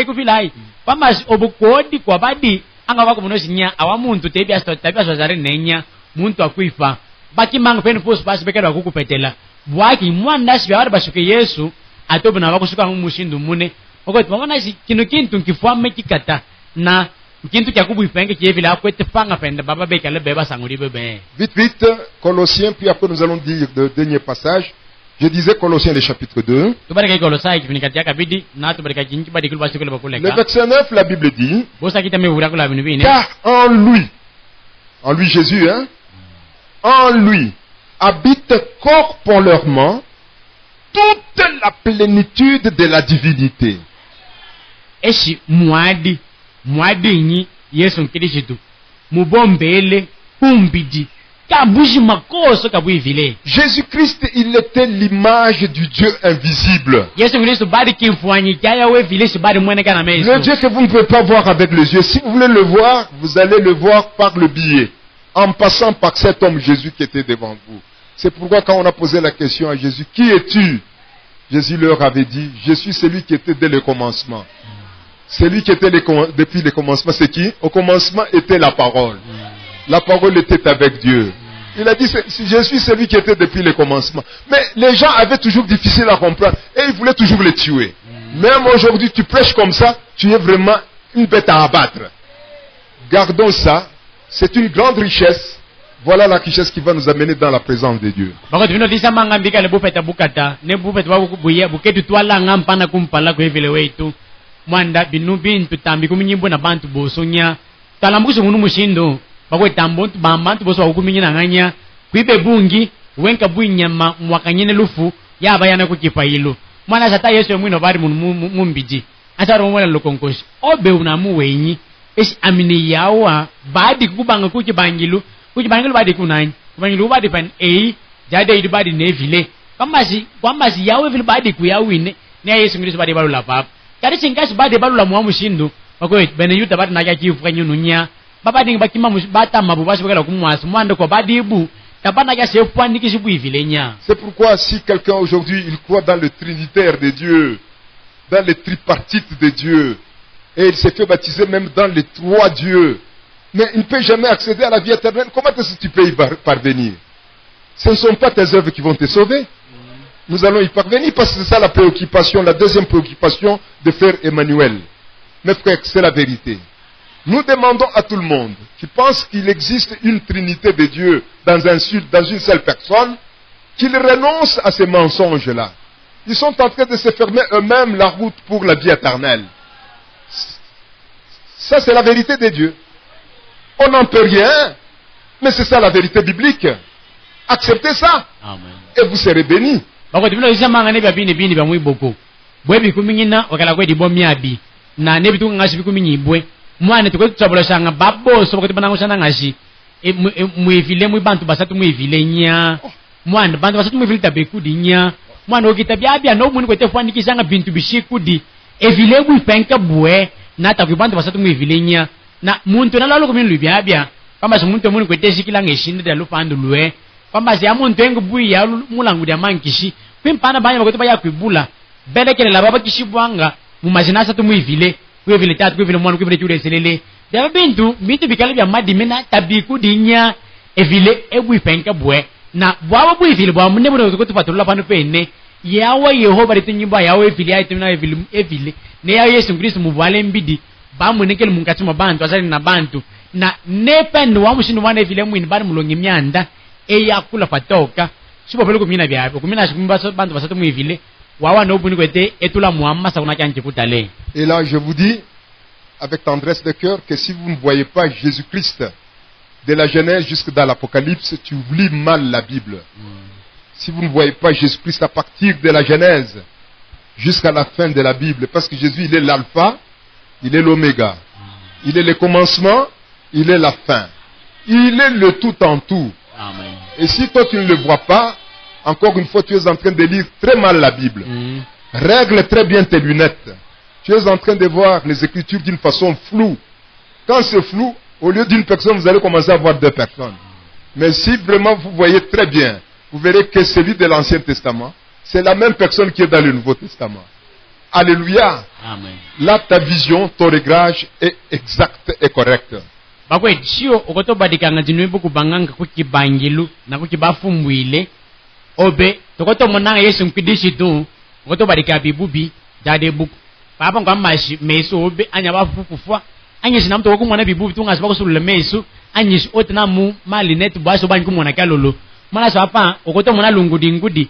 kufilai, pamas obukodi kwa badi, anga wako mono sinya, awa muntu tabia swazari nenya, muntu akuifa baki mangu peni posu basi bekera kukupetela bwaki mwanda si bawari basuke Yesu atobu na bakusuka mushindu mune okoti mwana si kintu nkifwame kikata na kintu kyakubu ifenge kievile akwete fanga penda baba bekale beba sanguri bebe. Vite Colossiens, puis après nous allons dire le dernier passage. Je disais Colossiens le chapitre 2. Le verset 9, la Bible dit, car en lui Jésus, en lui habite corporellement toute la plénitude de la divinité. Eshi mwadi nyi Yesu Kristo mubombele kumbidi kabuji makoso kabuivile. Jésus-Christ, il était l'image du Dieu invisible. Yesu Kristo badi kimfwanyi kaya we vile si badi mwene kana meso. Le Dieu que vous ne pouvez pas voir avec les yeux, si vous voulez le voir, vous allez le voir par le biais, en passant par cet homme Jésus qui était devant vous. C'est pourquoi quand on a posé la question à Jésus, qui es-tu? Jésus leur avait dit, je suis celui qui était dès le commencement. Celui qui était depuis le commencement, c'est qui? Au commencement était la parole. La parole était avec Dieu. Il a dit, je suis celui qui était depuis le commencement. Mais les gens avaient toujours difficile à comprendre et ils voulaient toujours les tuer. Même aujourd'hui, tu prêches comme ça, tu es vraiment une bête à abattre. Gardons ça, c'est une grande richesse. Voilà la richesse qui va nous amener dans la présence de Dieu. Mwanda binu bintu tambi kuminyimbo na bantu bosonya talambuso ngunu mushindo bakwe tambo bantu boso bakuminyina nganya kwibe bungi wenka buinyama mwakanyene lufu yaba yana kukipa ilo mwana sata Yesu mwino bari mumbiji asaro mwela lokonkoshi obe unamu wenyi esi amini yawa badi kubanga kukibangilu badi kunani kubangilu badi pan jade idu badi nevile kwamasi yawe vile badi kuyawine ne Yesu Kristo badi balu la papa kari chingashi bade balula mwa mushindo bakwe bene yuta bade naja chifu nyununya babadi bakima bata mabubashi bakala kumwasa mwando ko badibu tabana ya sefu andiki nya. C'est pourquoi si quelqu'un aujourd'hui il croit dans le trinitaire de Dieu, dans le tripartite de Dieu, et il s'est fait baptiser même dans les trois dieux, mais il ne peut jamais accéder à la vie éternelle, comment est-ce que tu peux y parvenir? Ce ne sont pas tes œuvres qui vont te sauver. Nous allons y parvenir parce que c'est ça la préoccupation, la deuxième préoccupation de frère Emmanuel. Mes frères, c'est la vérité. Nous demandons à tout le monde qui pense qu'il existe une trinité de Dieu dans une seule personne, qu'ils renoncent à ces mensonges-là. Ils sont en train de se fermer eux-mêmes la route pour la vie éternelle. Ça, c'est la vérité de Dieu. On n'en peut rien, mais c'est ça la vérité biblique. Acceptez ça. Amen. Et vous serez bénis. Bako tibino isama ngane bya bini bya mwiboko bwe bikuminyina wakala kwe dibo myabi na ne bitu ngasi bikuminyibwe mwana tukwe tsabula sanga babo so bako tibana ngusana ngasi mwivile mwibantu basatu mwivile nya mwana bantu basatu mwivile tabekudi nya mwana okita bya no muni kwete fwanikisanga bintu bishikudi evile bwi penka bwe na takubantu basatu mwivile nya na muntu nalalo kuminlu bya kama so muntu muni kwete shikila ngeshinde da lupandu lwe kwamba si amuntu engu bui ya mulangu dia mankishi kwimpana banya bakoto baya kwibula belekele la baba kishibwanga mu majinasa tu muivile kwivile tatu kwivile mwana kwivile chule selele daba bintu bikale bya madimena tabiku dinya evile ebu ipenka bwe na bwa bwa evile bwa munne bwo ko tupatula pano pene yawa Yehova litinyimba yawa evile aitemna evile ne ya Yesu Kristo mubwale mbidi ba munekele munkati mabantu asali na bantu na nependo wa mushindu mwana evile mwini bari mulonge myanda eyakula patoka sibo pele kumina byabo kumina shikumba bantu basatu mwivile wawa no buni kwete etula muamma sakuna kyanche kutale. Et là je vous dis avec tendresse de cœur que si vous ne voyez pas Jésus-Christ de la Genèse jusque dans l'Apocalypse, tu lis mal la Bible. Si vous ne voyez pas Jésus-Christ à partir de la Genèse jusqu'à la fin de la Bible, parce que Jésus il est l'alpha, il est l'oméga, il est le commencement, il est la fin, il est le tout en tout. Amen. Et si toi tu ne le vois pas, encore une fois tu es en train de lire très mal la Bible. Règle très bien tes lunettes. Tu es en train de voir les Écritures d'une façon floue. Quand c'est flou, au lieu d'une personne, vous allez commencer à voir deux personnes. Mais si vraiment vous voyez très bien, vous verrez que celui de l'Ancien Testament, c'est la même personne qui est dans le Nouveau Testament. Alléluia. Amen. Là, ta vision, ton réglage est exact et correct. Bakwe sio okoto badikanga jinwebu kubanganga kukibangilu na kukibafumbwile obe tokoto monanga Yesu nkidisi tu okoto badika bibubi jade buku papa kwa mashi meso obe anya bafufufwa anyisi namto okumwana bibubi tunga sibako sulule meso anyisi otna mu malinet bwaso banyi kumwana kalolo mala so papa okoto mona lungudi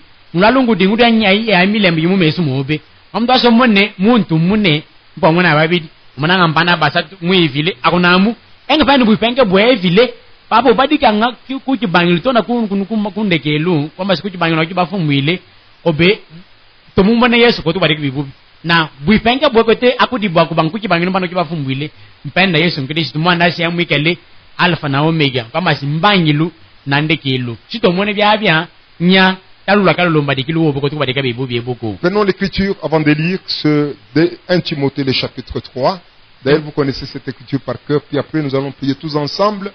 anyai ya milembi mu meso mobe amdo aso monne muntu munne mpo mwana babidi monanga mpana basatu mwivile akonamu enga fani buipenke bwe vile papa badika nga kukibangilo tona kundekelu kwamba sikukibangilo nakibafumwile obe tomumbone Yesu ko tubadiki bibubi na buipenke bwe kote akudibwa kubang kukibangilo bano kibafumwile mpenda Yesu Kristo mwanda si amwikele alpha na omega kwamba simbangilo na ndekelu sitomone byabya nya talula kalolo mbadikilu obo ko tubadika bibubi eboko. Prenons l'écriture avant de lire ce de 1 Timothée le chapitre 3. D'ailleurs, vous connaissez cette écriture par cœur, puis après nous allons prier tous ensemble.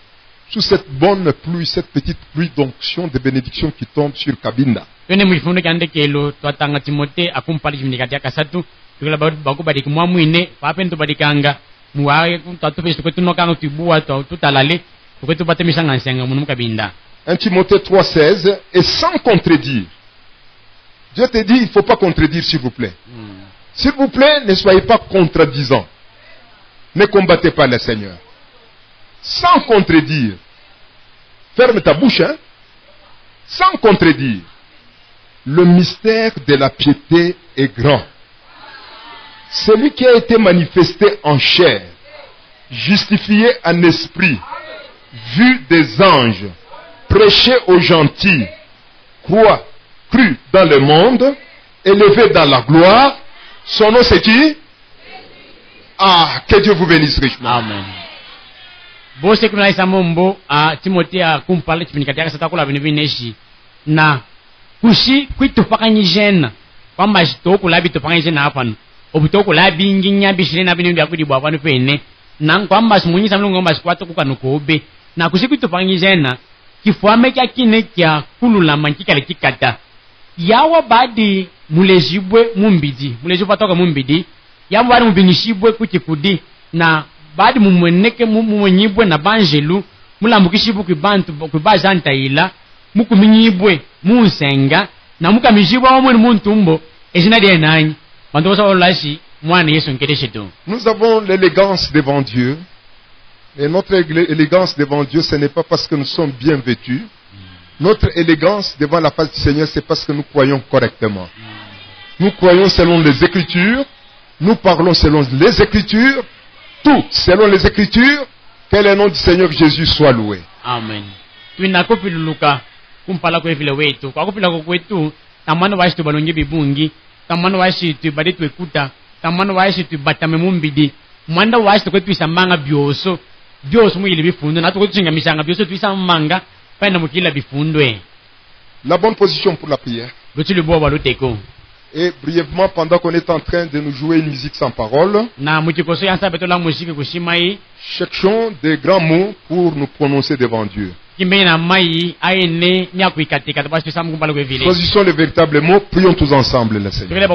sous cette bonne pluie, cette petite pluie d'onction, de bénédiction qui tombe sur Kabinda. Twende muifundo kyande kelo twatanga Timote akumpali chimini ya kasatu tukela baku badiki mwa mwine papen to badikanga muwaye twatu festu kwetu nokanga tibua tutalale kwetu batemisa ngansenga munu Kabinda. 1 Timothée 3,16, et sans contredire. Dieu te dit, il ne faut pas contredire, s'il vous plaît. S'il vous plaît, ne soyez pas contradisants. Ne combattez pas le Seigneur. Sans contredire. Ferme ta bouche, hein. Sans contredire. Le mystère de la piété est grand. Celui qui a été manifesté en chair, justifié en esprit, vu des anges, prêché aux gentils, cru dans le monde, élevé dans la gloire. Son nom c'est qui? Ah, que Dieu vous bénisse richement. Amen. Bose kuna isa mombo a Timote a kumpala chipini katika satakula vinivineshi na kushi kwitupakanyijena kwamba shitokula bitupakanyijena hapano obutokula binginya bishirena binu bya kudi bwa kwanu pene na kwamba simunyisa mlungu kwamba sikwata kukanukobe na kushi kwitupakanyijena kifuame kya kine kya kulula mankikale kikata yawa badi mulejibwe mumbidi mulejibwa toka mumbidi yawa badi mubingishibwe kukikudi na badi mumweneke mumwenyibwe na banjelu mulambukishibwe kubantu kubajanta ila mukuminyibwe munsenga na mukamishibwa omwe muntumbo ezina de nanyi bantu bosa olashi mwana Yesu nkedesheto. Nous avons l'élégance devant Dieu. Et notre élégance devant Dieu, ce n'est pas parce que nous sommes bien vêtus. Notre élégance devant la face du Seigneur, c'est parce que nous croyons correctement. Nous croyons selon les Écritures. Nous parlons selon les Écritures. Tout selon les Écritures. Que le nom du Seigneur Jésus soit loué. Amen. Tuinakopiluluka kumpala kwevile wetu. Kwa kupila kwetu, tamano waishi tubalonye bibungi, tamano waishi tubade twekuta, tamano waishi tubatame mumbidi. Mwanda waishi kwetu isambanga bioso. Bioso mwili bifundo na tukutsinga misanga bioso tuisambanga paina mukila bifundwe. La bonne position pour la prière. Lutili bo baluteko. Et brièvement, pendant qu'on est en train de nous jouer une musique sans parole, cherchons des grands mots pour nous prononcer devant Dieu. Choisissons les véritables mots, prions tous ensemble le Seigneur.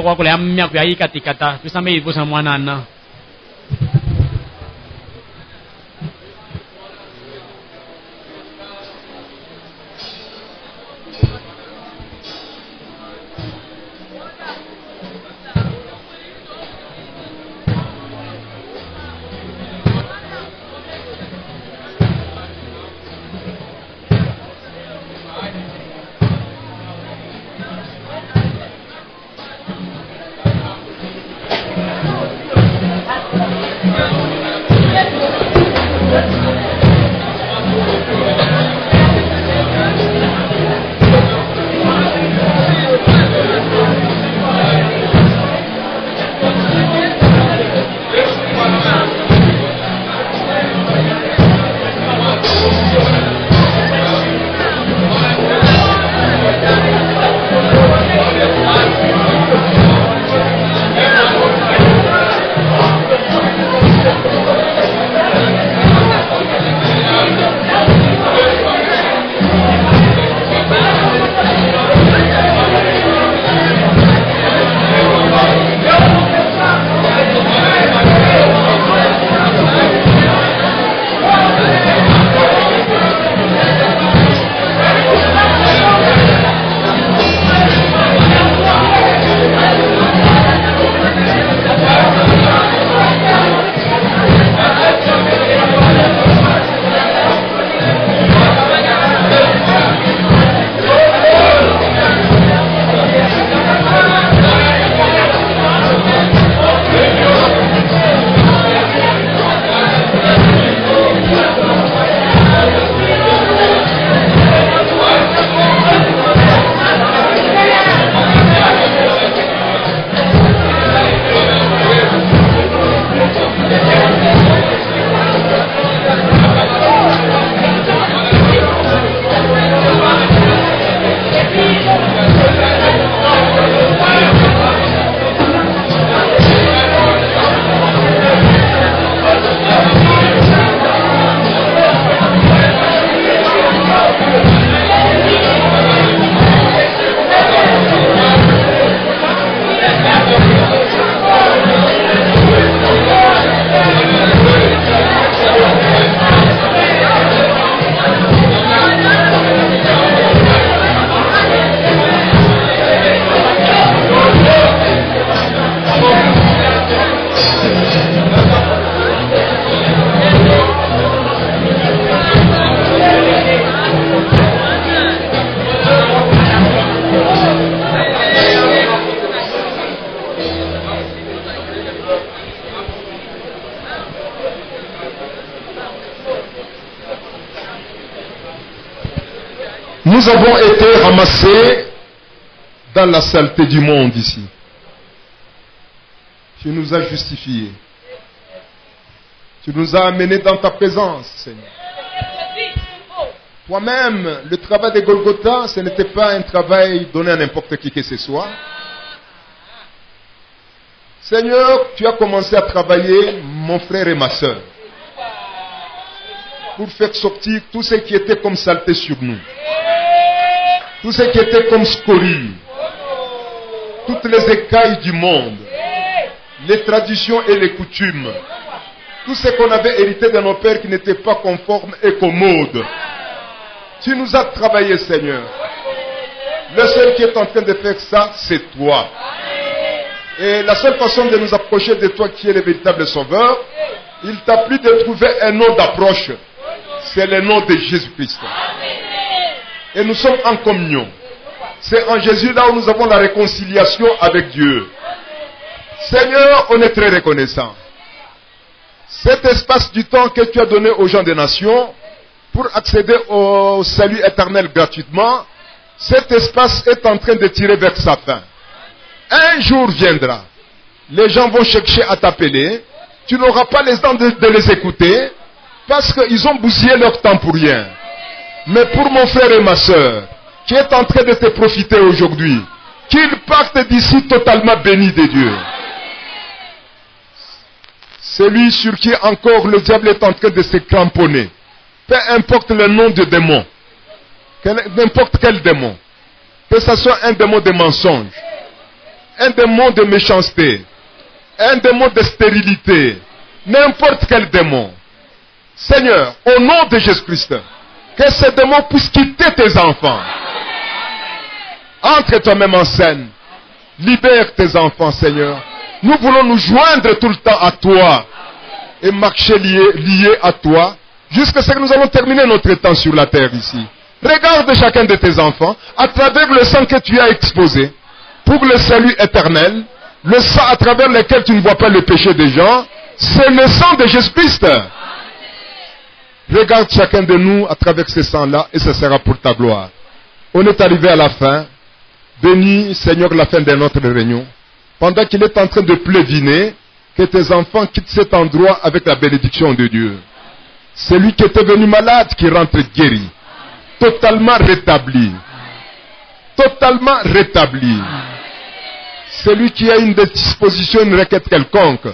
Nous avons été ramassés dans la saleté du monde ici. Tu nous as justifiés. Tu nous as amenés dans ta présence, Seigneur. Toi-même, le travail de Golgotha, ce n'était pas un travail donné à n'importe qui que ce soit. Seigneur, tu as commencé à travailler, mon frère et ma soeur, pour faire sortir tout ce qui était comme saleté sur nous. Tout ce qui était comme scorie. Toutes les écailles du monde. Les traditions et les coutumes. Tout ce qu'on avait hérité de nos pères qui n'était pas conforme et commode. Tu nous as travaillé, Seigneur. Le seul qui est en train de faire ça, c'est toi. Et la seule façon de nous approcher de toi qui est le véritable Sauveur, il t'a plu de trouver un nom d'approche. C'est le nom de Jésus-Christ. Et nous sommes en communion. C'est en Jésus là où nous avons la réconciliation avec Dieu. Seigneur, on est très reconnaissant. Cet espace du temps que tu as donné aux gens des nations pour accéder au salut éternel gratuitement, cet espace est en train de tirer vers sa fin. Un jour viendra. Les gens vont chercher à t'appeler. Tu n'auras pas les temps de les écouter parce qu'ils ont bousillé leur temps pour rien. Mais pour mon frère et ma soeur qui est en train de te profiter aujourd'hui, qu'ils partent d'ici totalement bénis de Dieu. Celui sur qui encore le diable est en train de se cramponner. Peu importe le nom de démon. N'importe quel démon. Que ce soit un démon de mensonge. Un démon de méchanceté. Un démon de stérilité. N'importe quel démon. Seigneur, au nom de Jésus-Christ, que ce démon puisse quitter tes enfants. Entre toi-même en scène. Libère tes enfants, Seigneur. Nous voulons nous joindre tout le temps à toi et marcher liés à toi jusqu'à ce que nous allons terminer notre temps sur la terre ici. Regarde chacun de tes enfants à travers le sang que tu as exposé pour le salut éternel, le sang à travers lequel tu ne vois pas le péché des gens, c'est le sang de Jésus-Christ. Regarde chacun de nous à travers ce sang-là et ce sera pour ta gloire. On est arrivé à la fin. Bénis, Seigneur, la fin de notre réunion. Pendant qu'il est en train de pléviner, que tes enfants quittent cet endroit avec la bénédiction de Dieu. Celui qui était venu malade, qui rentre guéri. Totalement rétabli. Totalement rétabli. Celui qui a une disposition, une requête quelconque,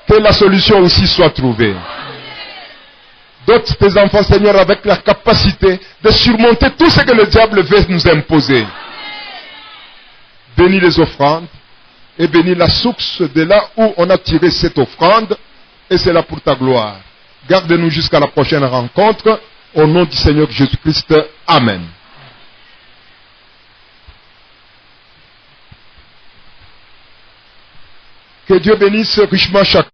que la solution aussi soit trouvée. Dote tes enfants, Seigneur, avec la capacité de surmonter tout ce que le diable veut nous imposer. Bénis les offrandes et bénis la source de là où on a tiré cette offrande, et c'est là pour ta gloire. Garde-nous jusqu'à la prochaine rencontre, au nom du Seigneur Jésus-Christ. Amen. Que Dieu bénisse richement chacun.